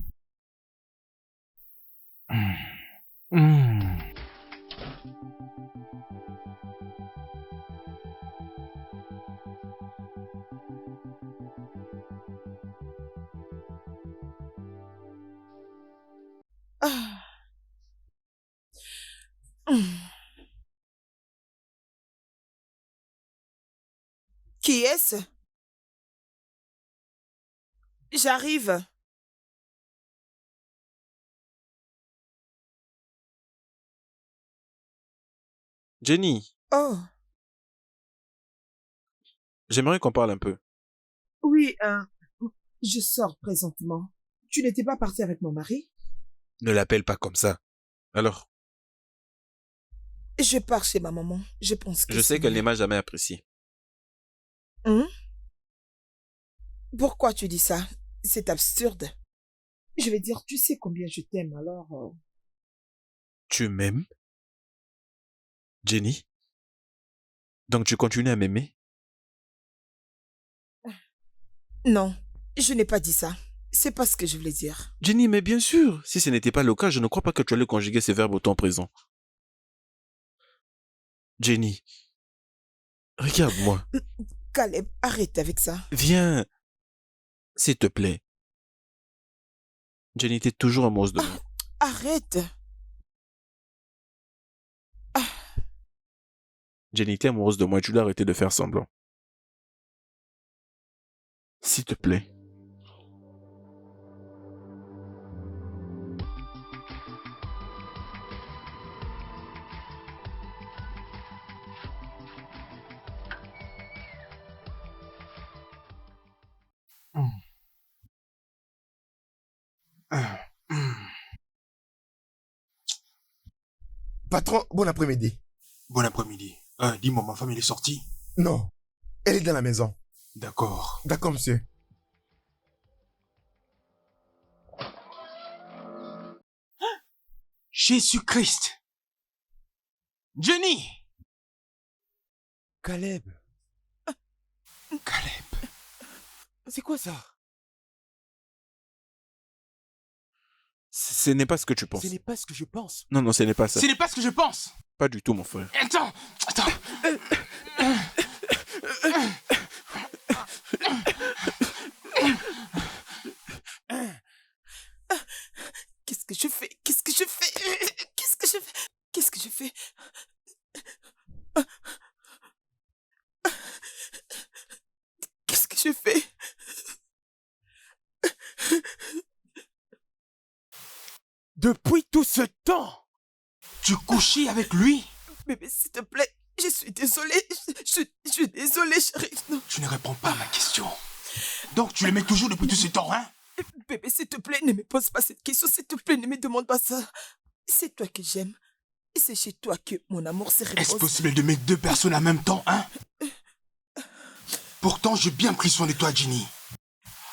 hum. Ah. Hum. Qui est-ce? J'arrive. Jenny, Oh, j'aimerais qu'on parle un peu. oui, je sors présentement. Tu n'étais pas parti avec mon mari? Ne l'appelle pas comme ça. Alors, Je pars chez ma maman. Je pense que je sais c'est qu'elle ne mieux. m'a jamais apprécié. Hein? Pourquoi tu dis ça? C'est absurde. Je vais dire, tu sais combien je t'aime, alors... Tu m'aimes, Jenny? Donc tu continues à m'aimer? Non, je n'ai pas dit ça. C'est pas ce que je voulais dire. Jenny, mais bien sûr, si ce n'était pas le cas, je ne crois pas que tu allais conjuguer ces verbes au temps présent. Jenny, regarde-moi. Caleb, arrête avec ça. Viens, s'il te plaît. Jenny, t'es toujours amoureuse de moi. Arrête. Jenny, t'es amoureuse de moi et tu dois arrêter de faire semblant. S'il te plaît. Hum, hum, hum. Patron, bon après-midi. Bon après-midi. Dis-moi, ma femme, elle est sortie? Non, elle est dans la maison. D'accord. D'accord, monsieur. Jésus-Christ! Jenny! Caleb. Caleb. C'est quoi ça? Ce n'est pas ce que tu penses. Ce n'est pas ce que je pense. Non, non, ce n'est pas ça. Ce n'est pas ce que je pense! Pas du tout, mon frère. Attends! Attends! Qu'est-ce que je fais? Qu'est-ce que je fais? Qu'est-ce que je fais? Qu'est-ce que je fais? Qu'est-ce que je fais? Depuis tout ce temps! Tu couchais avec lui? Bébé, s'il te plaît, je suis désolée. Je suis désolée, chérie. Non. Tu ne réponds pas à ma question. Donc tu l'aimais toujours depuis tout ce temps, hein? Bébé, s'il te plaît, ne me pose pas cette question. S'il te plaît, ne me demande pas ça. C'est toi que j'aime. Et c'est chez toi que mon amour se repose. Est-ce possible d'aimer deux personnes en même temps, hein? Pourtant, j'ai bien pris soin de toi, Jenny.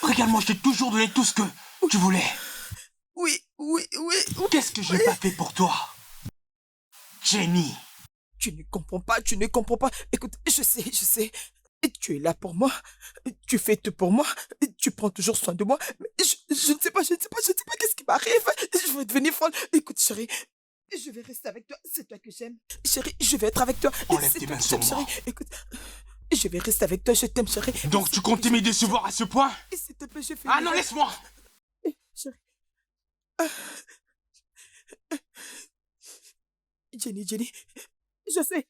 Regarde-moi, je t'ai toujours donné tout ce que tu voulais. Oui. Qu'est-ce que je n'ai pas fait pour toi? Jenny. Tu ne comprends pas, tu ne comprends pas. Écoute, je sais. Tu es là pour moi. Tu fais tout pour moi. Tu prends toujours soin de moi. Mais je ne sais pas qu'est-ce qui m'arrive. Je vais devenir folle. Écoute, chérie, je vais rester avec toi. C'est toi que j'aime. Chérie, je vais être avec toi. Enlève C'est tes toi mains que sur j'aime, moi. chérie. Écoute, je vais rester avec toi. Je t'aime, chérie. Donc tu comptes me décevoir à ce point? S'il te plaît, je fais. Ah non, laisse-moi! Chérie. Jenny. Je sais.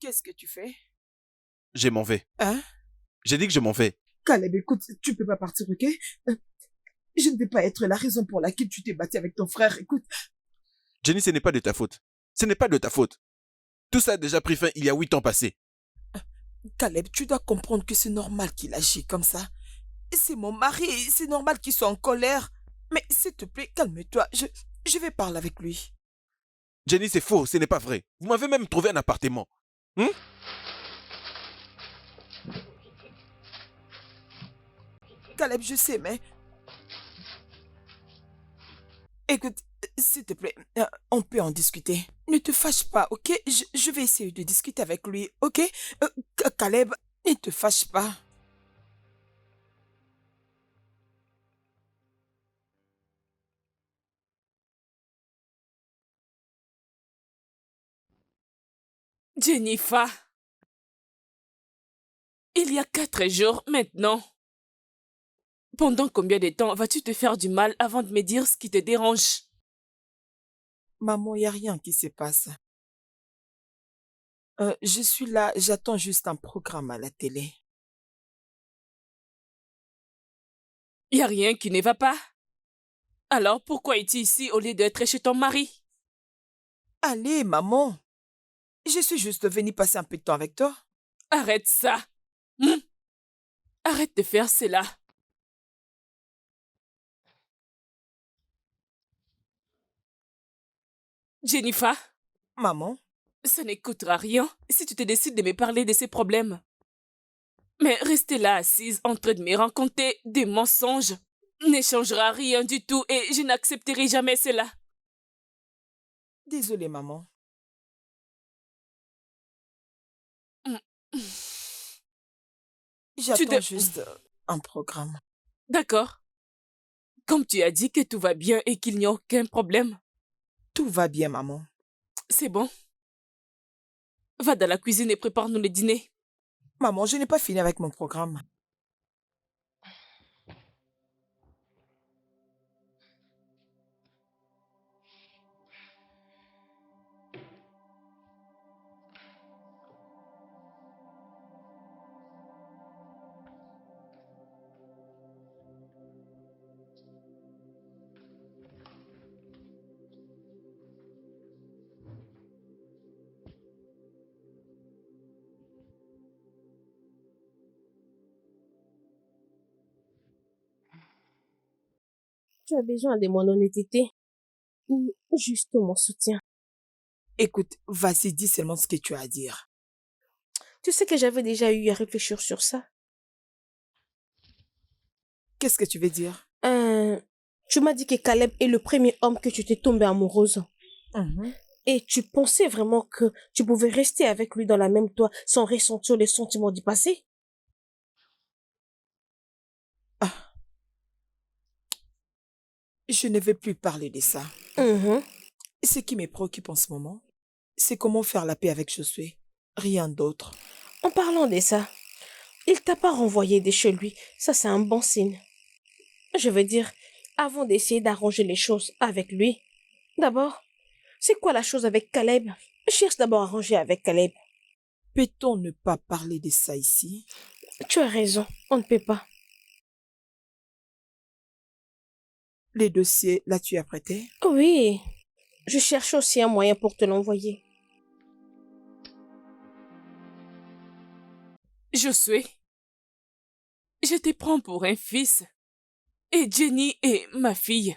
Qu'est-ce que tu fais? Je m'en vais. Hein? J'ai dit que je m'en vais. Caleb, écoute, tu peux pas partir, ok? Je ne vais pas être la raison pour laquelle tu t'es battu avec ton frère. Écoute, Jenny, ce n'est pas de ta faute. Ce n'est pas de ta faute. Tout ça a déjà pris fin il y a 8 ans passés. Caleb, tu dois comprendre que c'est normal qu'il agit comme ça. C'est mon mari, c'est normal qu'il soit en colère. Mais s'il te plaît, calme-toi. Je vais parler avec lui. Jenny, c'est faux, ce n'est pas vrai. Vous m'avez même trouvé un appartement. Caleb, je sais, mais... Écoute, s'il te plaît, on peut en discuter. Ne te fâche pas, ok? Je vais essayer de discuter avec lui, ok? Caleb, ne te fâche pas. Jennifer, il y a 4 jours maintenant. Pendant combien de temps vas-tu te faire du mal avant de me dire ce qui te dérange? Maman, il n'y a rien qui se passe. Je suis là, j'attends juste un programme à la télé. Il n'y a rien qui ne va pas. Alors pourquoi es-tu ici au lieu d'être chez ton mari? Allez, maman. Je suis juste venue passer un peu de temps avec toi. Arrête ça. Arrête de faire cela. Jennifer, Maman, ça n'écoutera rien si tu te décides de me parler de ces problèmes. Mais rester là assise en train de me raconter des mensonges ne changera rien du tout et je n'accepterai jamais cela. désolée, maman. J'attends juste un programme. D'accord. Comme tu as dit que tout va bien et qu'il n'y a aucun problème. Tout va bien, maman. C'est bon. Va dans la cuisine et prépare-nous le dîner. Maman, je n'ai pas fini avec mon programme. Tu as besoin de mon honnêteté ou juste mon soutien. Écoute, vas-y, dis seulement ce que tu as à dire. Tu sais que j'avais déjà eu à réfléchir sur ça. Qu'est-ce que tu veux dire? Tu m'as dit que Caleb est le premier homme que tu t'es tombée amoureuse. Mhm. Et tu pensais vraiment que tu pouvais rester avec lui dans la même toit sans ressentir les sentiments du passé? Ah, je ne vais plus parler de ça. Mhm. Ce qui me préoccupe en ce moment, c'est comment faire la paix avec Josué. Rien d'autre. En parlant de ça, il t'a pas renvoyé de chez lui. Ça, c'est un bon signe. Je veux dire, avant d'essayer d'arranger les choses avec lui, d'abord, c'est quoi la chose avec Caleb? Cherche d'abord à arranger avec Caleb. Peut-on ne pas parler de ça ici? Tu as raison, on ne peut pas. Les dossiers, là tu as prêté? Oui, je cherche aussi un moyen pour te l'envoyer. Josué, je te prends pour un fils. Et Jenny est ma fille.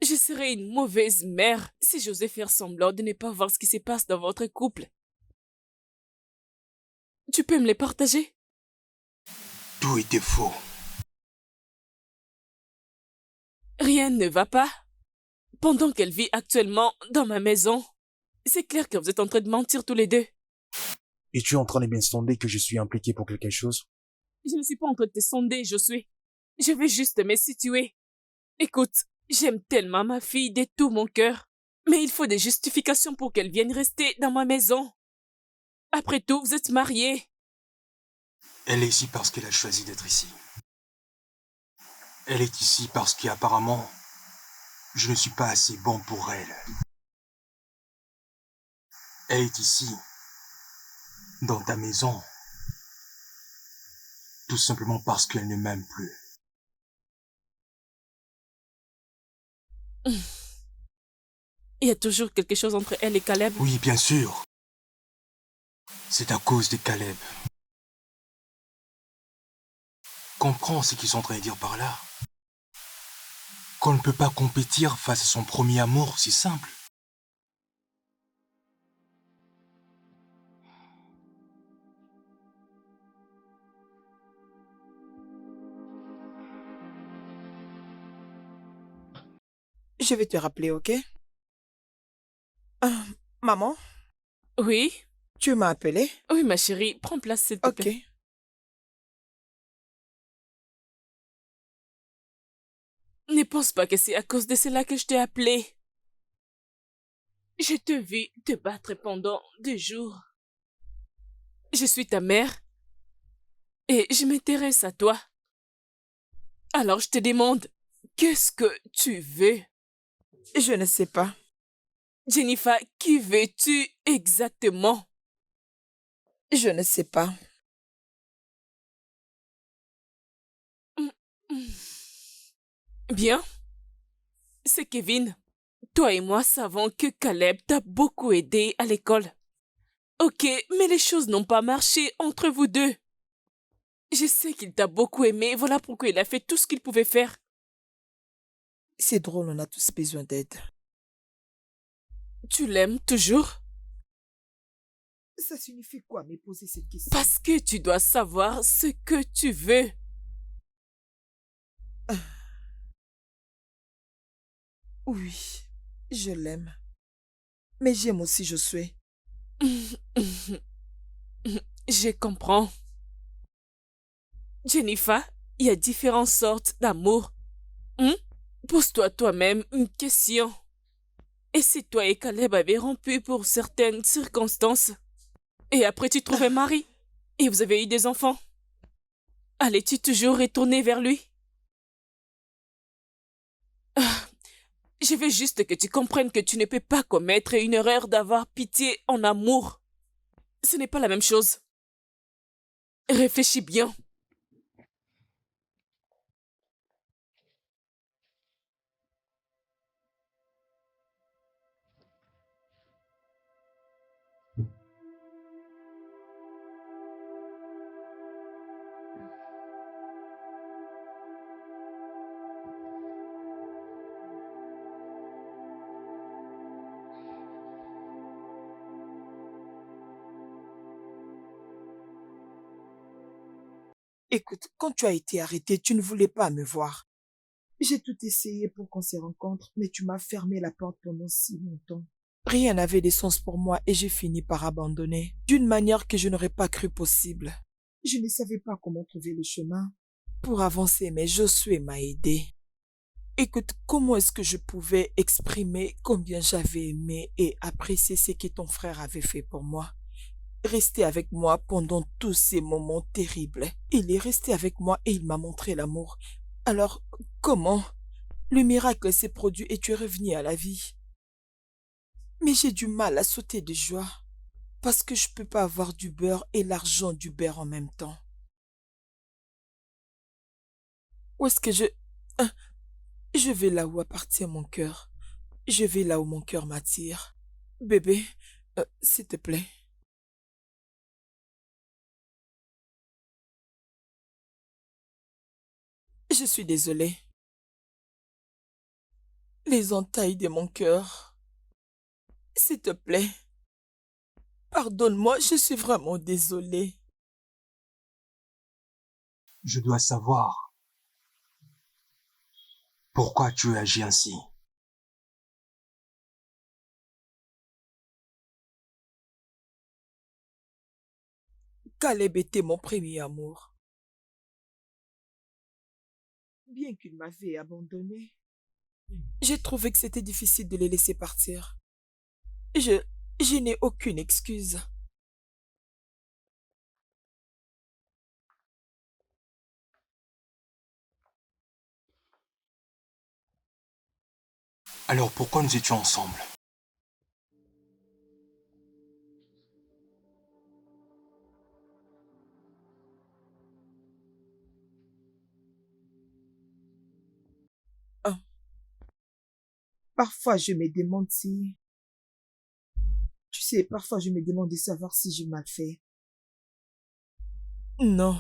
Je serais une mauvaise mère si j'osais faire semblant de ne pas voir ce qui se passe dans votre couple. Tu peux me les partager? Tout était faux. Rien ne va pas. Pendant qu'elle vit actuellement dans ma maison, c'est clair que vous êtes en train de mentir tous les deux. Et tu es en train de bien sonder que je suis impliqué pour quelque chose? Je ne suis pas en train de te sonder, Josué. Je veux juste me situer. Écoute, j'aime tellement ma fille de tout mon cœur. Mais il faut des justifications pour qu'elle vienne rester dans ma maison. Après tout, vous êtes mariés. Elle est ici parce qu'elle a choisi d'être ici. Elle est ici parce qu'apparemment, je ne suis pas assez bon pour elle. Elle est ici, dans ta maison, tout simplement parce qu'elle ne m'aime plus. Il y a toujours quelque chose entre elle et Caleb. Oui, bien sûr. C'est à cause de Caleb. Comprends ce qu'ils sont en train de dire par là. Qu'on ne peut pas compétir face à son premier amour, c'est simple. Je vais te rappeler, ok? Maman, Oui? tu m'as appelé? Oui, ma chérie, prends place, s'il te Ok. plaît. Ne pense pas que c'est à cause de cela que je t'ai appelé. Je te vis te battre pendant 2 jours. Je suis ta mère et je m'intéresse à toi. Alors je te demande, qu'est-ce que tu veux? Je ne sais pas. Jennifer, qui veux-tu exactement? Je ne sais pas. Bien, c'est Kevin. Toi et moi savons que Caleb t'a beaucoup aidé à l'école. Ok, mais les choses n'ont pas marché entre vous deux. Je sais qu'il t'a beaucoup aimé, voilà pourquoi il a fait tout ce qu'il pouvait faire. C'est drôle, on a tous besoin d'aide. Tu l'aimes toujours? Ça signifie quoi, me poser cette question? Parce que tu dois savoir ce que tu veux. Oui, je l'aime. Mais j'aime aussi Josué. Je comprends. Jennifer, il y a différentes sortes d'amour. Pose-toi toi-même une question. Et si toi et Caleb avez rompu pour certaines circonstances, et après tu trouves un mari, et vous avez eu des enfants, allais-tu toujours retourner vers lui? Je veux juste que tu comprennes que tu ne peux pas commettre une erreur d'avoir pitié en amour. Ce n'est pas la même chose. Réfléchis bien. Écoute, quand tu as été arrêté, tu ne voulais pas me voir. J'ai tout essayé pour qu'on se rencontre, mais tu m'as fermé la porte pendant si longtemps. Rien n'avait de sens pour moi et j'ai fini par abandonner, d'une manière que je n'aurais pas cru possible. Je ne savais pas comment trouver le chemin pour avancer, mais Josué m'a aidé. Écoute, comment est-ce que je pouvais exprimer combien j'avais aimé et apprécié ce que ton frère avait fait pour moi? Rester avec moi pendant tous ces moments terribles. Il est resté avec moi et il m'a montré l'amour. Alors, comment? Le miracle s'est produit et tu es revenu à la vie. Mais j'ai du mal à sauter de joie parce que je peux pas avoir du beurre et l'argent du beurre en même temps. Où est-ce que je vais là où appartient mon cœur. Je vais là où mon cœur m'attire. Bébé, s'il te plaît. Je suis désolée. Les entailles de mon cœur. S'il te plaît. Pardonne-moi, je suis vraiment désolée. Je dois savoir pourquoi tu agis ainsi. Caleb était mon premier amour. Bien qu'il m'avait abandonné, j'ai trouvé que c'était difficile de les laisser partir. Je, je n'ai aucune excuse. Alors pourquoi nous étions ensemble? Ah, parfois je me demande si... Tu sais, parfois je me demande de savoir si j'ai mal fait. Non.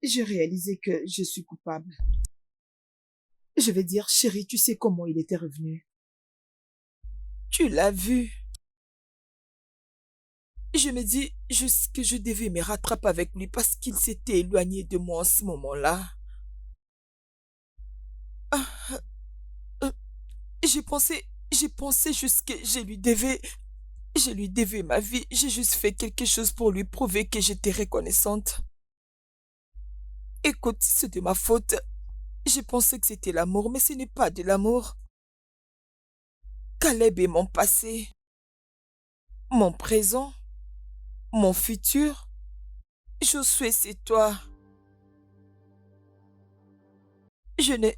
J'ai réalisé que je suis coupable. Je vais dire, chérie, tu sais comment il était revenu. Tu l'as vu. Je me dis juste que je devais me rattraper avec lui parce qu'il s'était éloigné de moi en ce moment-là. Ah, euh, j'ai pensé juste que je lui devais ma vie. J'ai juste fait quelque chose pour lui prouver que j'étais reconnaissante. Écoute, c'est de ma faute. J'ai pensé que c'était l'amour, mais ce n'est pas de l'amour. Caleb est mon passé, mon présent, mon futur. Josué, c'est toi. Je ne,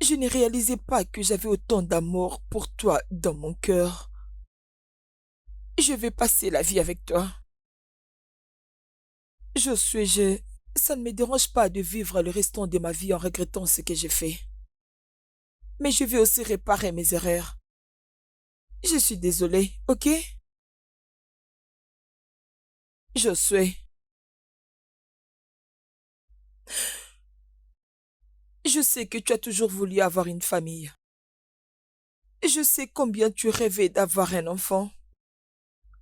je ne réalisais pas que j'avais autant d'amour pour toi dans mon cœur. Je vais passer la vie avec toi. Ça ne me dérange pas de vivre le restant de ma vie en regrettant ce que j'ai fait. Mais je vais aussi réparer mes erreurs. Je suis désolée, ok? Josué. Je sais que tu as toujours voulu avoir une famille. Je sais combien tu rêvais d'avoir un enfant.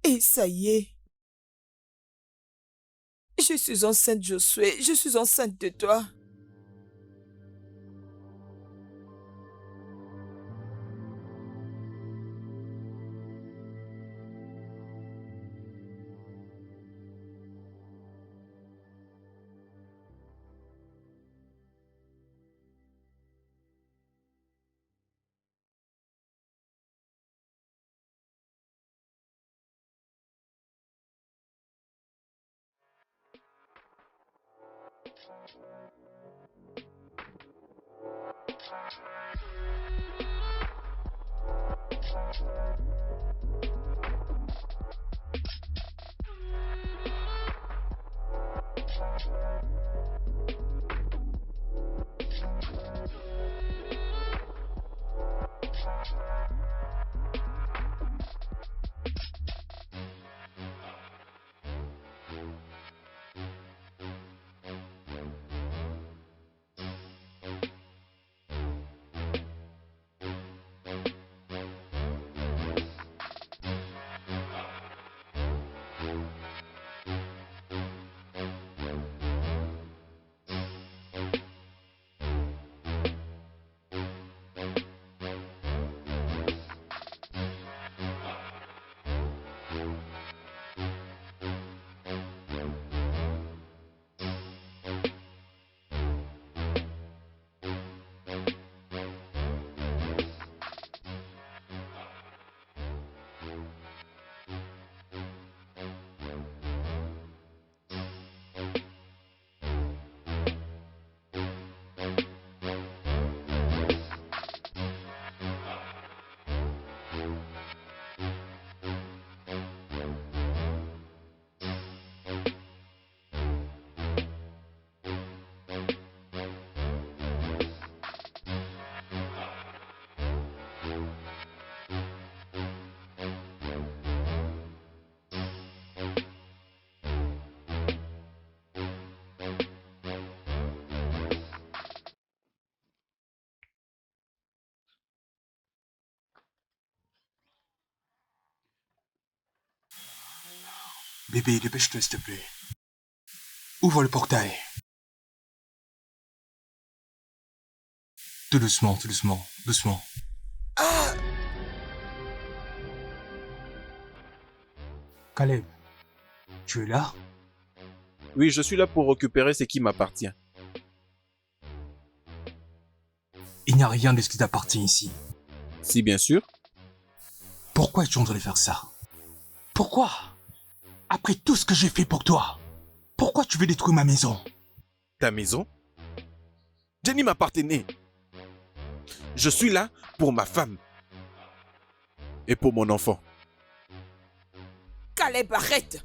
Et ça y est. Je suis enceinte, Josué. Je suis enceinte de toi. Bébé, dépêche-toi, s'il te plaît. Ouvre le portail. Tout doucement, tout doucement, doucement. Caleb, tu es là? Oui, je suis là pour récupérer ce qui m'appartient. Il n'y a rien de ce qui t'appartient ici. Si, bien sûr. Pourquoi es-tu en train de faire ça? Pourquoi? Après tout ce que j'ai fait pour toi, pourquoi tu veux détruire ma maison? Ta maison? Jenny m'appartenait. Je suis là pour ma femme. Et pour mon enfant. Caleb, arrête.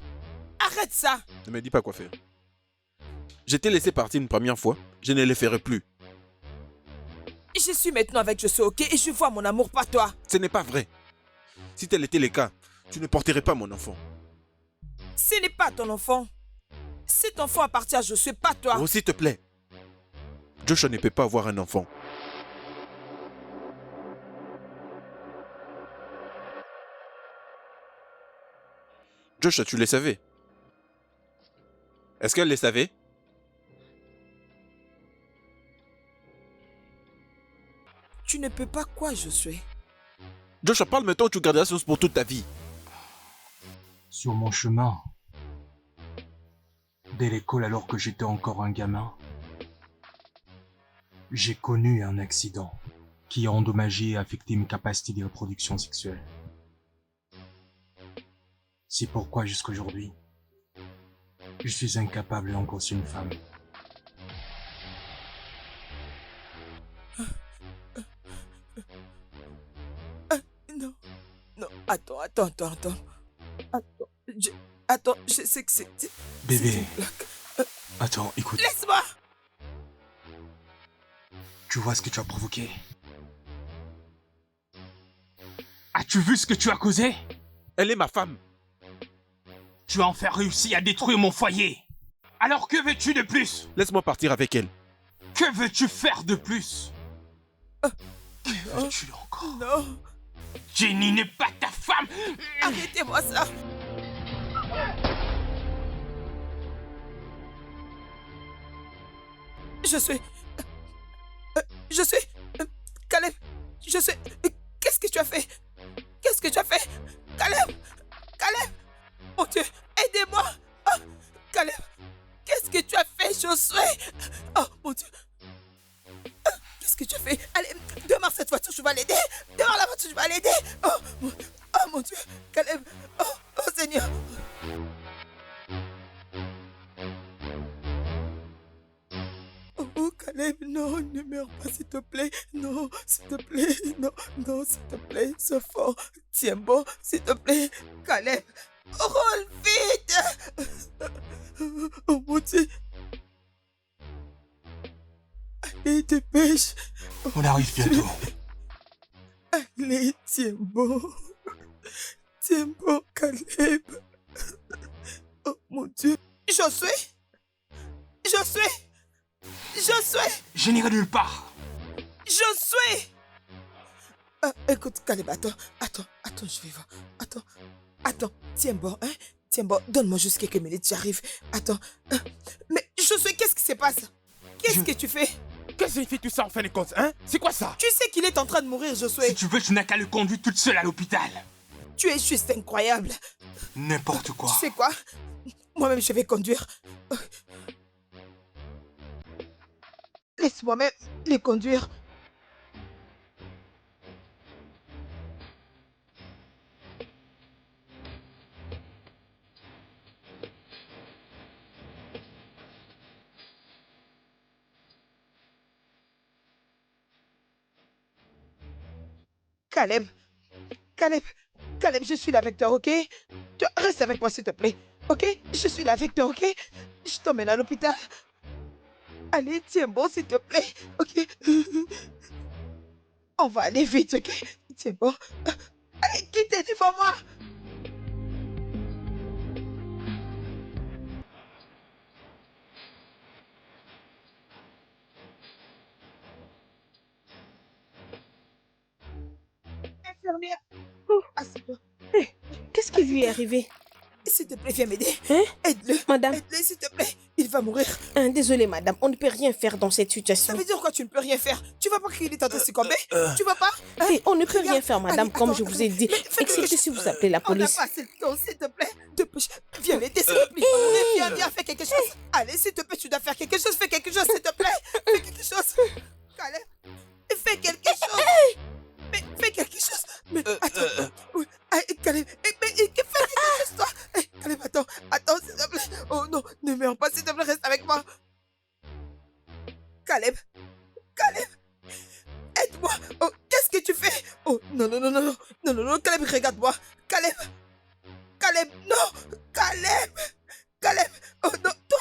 Arrête ça. Ne me dis pas quoi faire. Je t'ai laissé partir une première fois. Je ne le ferai plus. Je suis maintenant avec Josué, ok? Et je vois mon amour, pas toi. Ce n'est pas vrai. Si tel était le cas, tu ne porterais pas mon enfant. Ce n'est pas ton enfant. Cet enfant appartient à Josué, pas toi. Oh, s'il te plaît. Joshua ne peut pas avoir un enfant. Joshua, tu le savais? Est-ce qu'elle le savait? Tu ne peux pas quoi, Josué? Joshua, parle maintenant ou tu garderas ça pour toute ta vie. Sur mon chemin, dès l'école alors que j'étais encore un gamin, j'ai connu un accident qui a endommagé et affecté mes capacités de reproduction sexuelle. C'est pourquoi jusqu'aujourd'hui, je suis incapable d'engrosser une femme. Non. Non, attends. Attends, je sais que c'est... Bébé. c'est une blague. Attends, écoute, Laisse-moi. tu vois ce que tu as provoqué? As-tu vu ce que tu as causé? Elle est ma femme. Tu as enfin réussi à détruire mon foyer. Alors que veux-tu de plus? Laisse-moi partir avec elle. Que veux-tu faire de plus? Que veux-tu encore? Non, Jenny n'est pas ta femme. arrêtez-moi ça. Je suis... Caleb, qu'est-ce que tu as fait? Qu'est-ce que tu as fait? Caleb! Mon Dieu, aidez-moi! Oh, Caleb, qu'est-ce que tu as fait, Josué? Oh, mon Dieu. Qu'est-ce que tu as fait? Allez, démarre cette voiture, je vais l'aider. Démarre la voiture, je vais l'aider. Oh, mon Dieu. Caleb. Oh, Seigneur. Oh, Caleb, non, ne meurs pas, s'il te plaît. Non, s'il te plaît. Non, s'il te plaît. Sois fort. Tiens bon, s'il te plaît. Caleb, roule vite. Oh, mon Dieu. Allez, dépêche. On arrive bientôt. Allez, tiens bon. Tiens bon, Caleb. Oh, mon Dieu. Josué. Je n'irai nulle part. Josué! Écoute, Caleb, attends, je vais voir. Attends, tiens bon, hein? Tiens bon, donne-moi juste quelques minutes, j'arrive. Attends. Mais Josué, qu'est-ce qui se passe? Qu'est-ce que tu fais? Qu'est-ce que signifie tout ça en fin de compte, hein? C'est quoi ça? Tu sais qu'il est en train de mourir, Josué. Si tu veux, tu n'as qu'à le conduire toute seule à l'hôpital. Tu es juste incroyable. N'importe quoi. Tu sais quoi? Moi-même, je vais conduire. Laisse-moi même les conduire. Caleb, je suis là avec toi, ok? Tu restes avec moi, s'il te plaît, ok? Je suis là avec toi, ok? Je t'emmène à l'hôpital. Allez, tiens bon, s'il te plaît, ok? On va aller vite, ok? Tiens bon. Allez, quittez devant moi. Infirmière. Qu'est-ce qui lui est arrivé? S'il te plaît, viens m'aider. Hein? Aide-le. Madame. Aide-le, s'il te plaît. Il va mourir. Désolée, madame, on ne peut rien faire dans cette Ça situation. veut dire quoi, tu ne peux rien faire? Tu vas pas qu'il est en train de succomber? Tu vas pas? Hein? Et on ne peut Regarde. rien faire, madame, Allez, comme attends, je vous ai dit. mais fais quelque Excepté si chose. vous appelez la On n'a police. pas assez de temps, s'il te plaît. Viens m'aider, s'il te plaît. Viens, fais quelque chose. Allez, s'il te plaît, tu dois faire quelque chose. Fais quelque chose, s'il te plaît. Fais quelque chose. Caleb, fais quelque chose. Mais fais quelque chose. Mais attends. Oui. Caleb, fais quelque chose, toi. Caleb, attends, s'il te plaît. Oh non, ne meurs pas, s'il te plaît, reste avec moi. Caleb, aide-moi. Oh, qu'est-ce que tu fais? Oh, non, Caleb, regarde-moi. Caleb, non. Caleb, oh non, toi.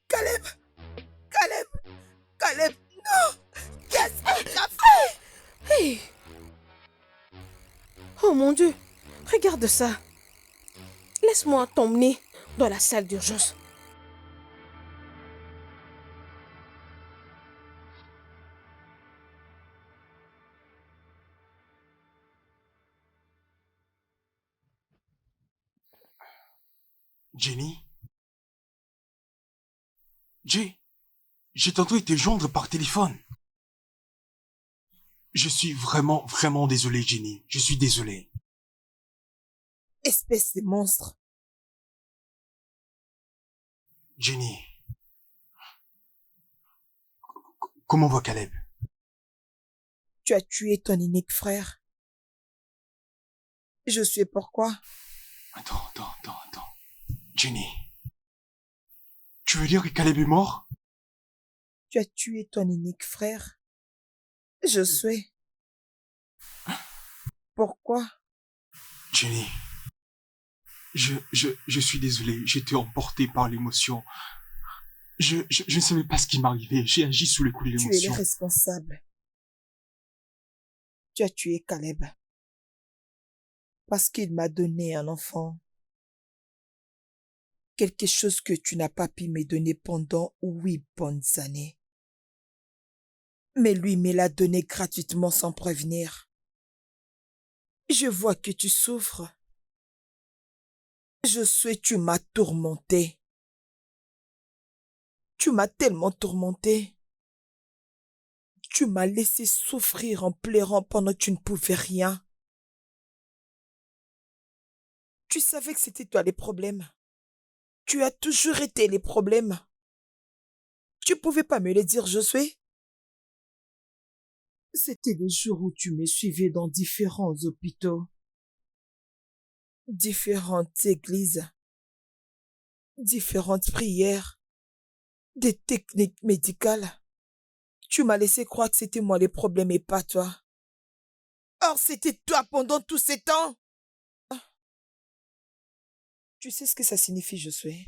Caleb, non. Qu'est-ce que tu as fait? Hey. Oh mon Dieu, regarde ça. Laisse-moi t'emmener dans la salle d'urgence. Jenny? J'ai tenté de te joindre par téléphone. Je suis vraiment désolé, Jenny. Je suis désolé. Espèce de monstre. Jenny. Comment va Caleb? Tu as tué ton unique frère. Je sais pourquoi. Attends. Jenny. Tu veux dire que Caleb est mort? Tu as tué ton unique frère. Je sais. Pourquoi? Jenny. Je suis désolé. J'étais emporté par l'émotion. Je ne savais pas ce qui m'arrivait. J'ai agi sous le coup de Tu es le l'émotion. responsable. Tu as tué Caleb. Parce qu'il m'a donné un enfant. Quelque chose que tu n'as pas pu me donner pendant 8 bonnes années. Mais lui me l'a donné gratuitement sans prévenir. Je vois que tu souffres. Je sais, tu m'as tourmenté. Tu m'as tellement tourmenté. Tu m'as laissé souffrir en pleurant pendant que tu ne pouvais rien. Tu savais que c'était toi les problèmes. Tu as toujours été les problèmes. Tu pouvais pas me le dire, Josué? C'était les jours où tu me suivais dans différents hôpitaux, différentes églises, différentes prières, des techniques médicales. Tu m'as laissé croire que c'était moi les problèmes et pas toi. Or, c'était toi pendant tous ces temps. Tu sais ce que ça signifie, Josué?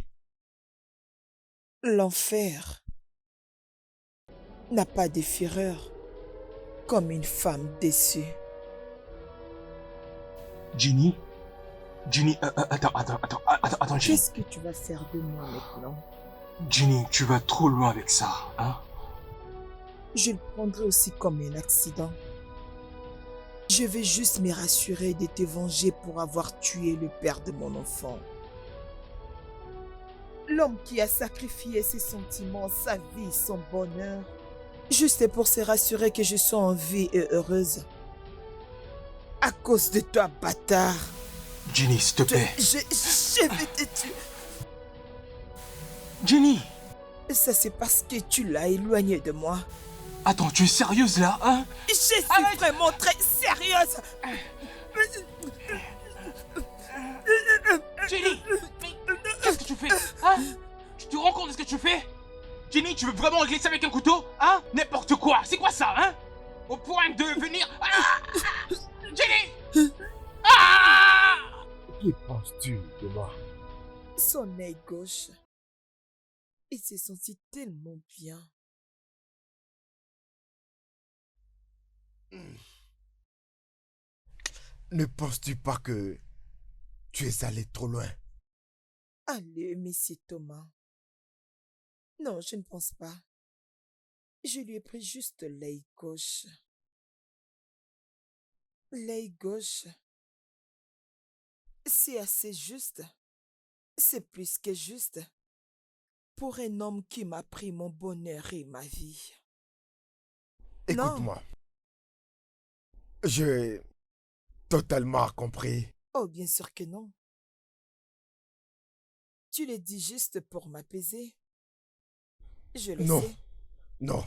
L'enfer n'a pas de fureur comme une femme déçue. Jenny? Attends, Jenny. Qu'est-ce que tu vas faire de moi maintenant? Jenny, tu vas trop loin avec ça, hein? Je le prendrai aussi comme un accident. Je vais juste me rassurer de te venger pour avoir tué le père de mon enfant. L'homme qui a sacrifié ses sentiments, sa vie, son bonheur, juste pour se rassurer que je sois en vie et heureuse. À cause de toi, bâtard. Jenny, s'il te plaît. Je vais te tuer. Jenny! Ça, c'est parce que tu l'as éloigné de moi. Attends, tu es sérieuse là, hein? Je suis vraiment très sérieuse. Jenny, mais qu'est-ce que tu fais? Hein? Tu te rends compte de ce que tu fais? Jenny, tu veux vraiment régler ça avec un couteau? Hein? N'importe quoi, c'est quoi ça, hein? Au point de venir... Ah! Jenny! Ah! Que penses-tu de moi? Son œil gauche. Il s'est senti tellement bien. Ne penses-tu pas que tu es allé trop loin? Allez, monsieur Thomas. Non, je ne pense pas. Je lui ai pris juste l'œil gauche. L'œil gauche. C'est assez juste. C'est plus que juste pour un homme qui m'a pris mon bonheur et ma vie. Non, Écoute-moi, j'ai totalement compris. oh bien sûr que non. Tu le dis juste pour m'apaiser. Je le Non, sais. non,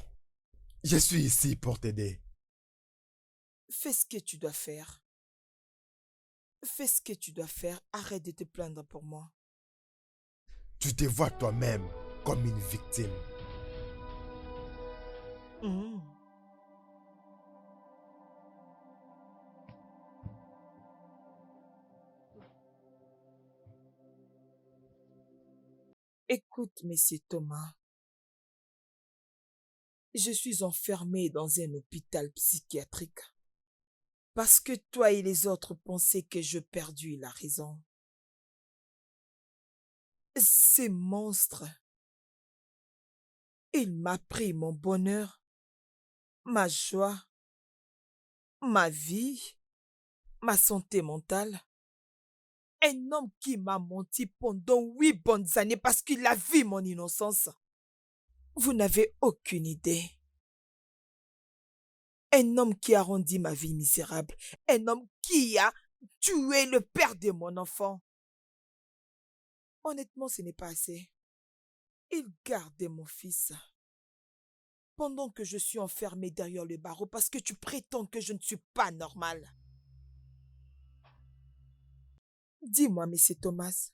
je suis ici pour t'aider. Fais ce que tu dois faire. Fais ce que tu dois faire. Arrête de te plaindre pour moi. Tu te vois toi-même comme une victime. Hmm. Écoute, monsieur Thomas, je suis enfermé dans un hôpital psychiatrique parce que toi et les autres pensaient que je perdus la raison. Ces monstres, il m'a pris mon bonheur, ma joie, ma vie, ma santé mentale. Un homme qui m'a menti pendant 8 bonnes années parce qu'il a vu mon innocence. Vous n'avez aucune idée. Un homme qui a rendu ma vie misérable. Un homme qui a tué le père de mon enfant. Honnêtement, ce n'est pas assez. Il gardait mon fils pendant que je suis enfermé derrière le barreau parce que tu prétends que je ne suis pas normal. Dis-moi, monsieur Thomas,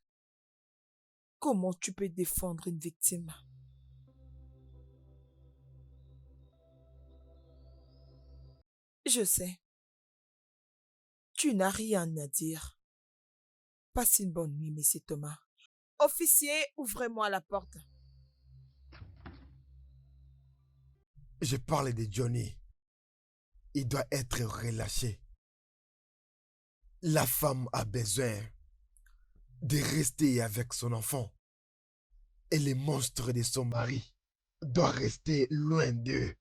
comment tu peux défendre une victime? Je sais, tu n'as rien à dire. Passe une bonne nuit, monsieur Thomas. Officier, ouvrez-moi la porte. Je parle de Johnny. Il doit être relâché. La femme a besoin de rester avec son enfant. Et les monstres de son mari doivent rester loin d'eux.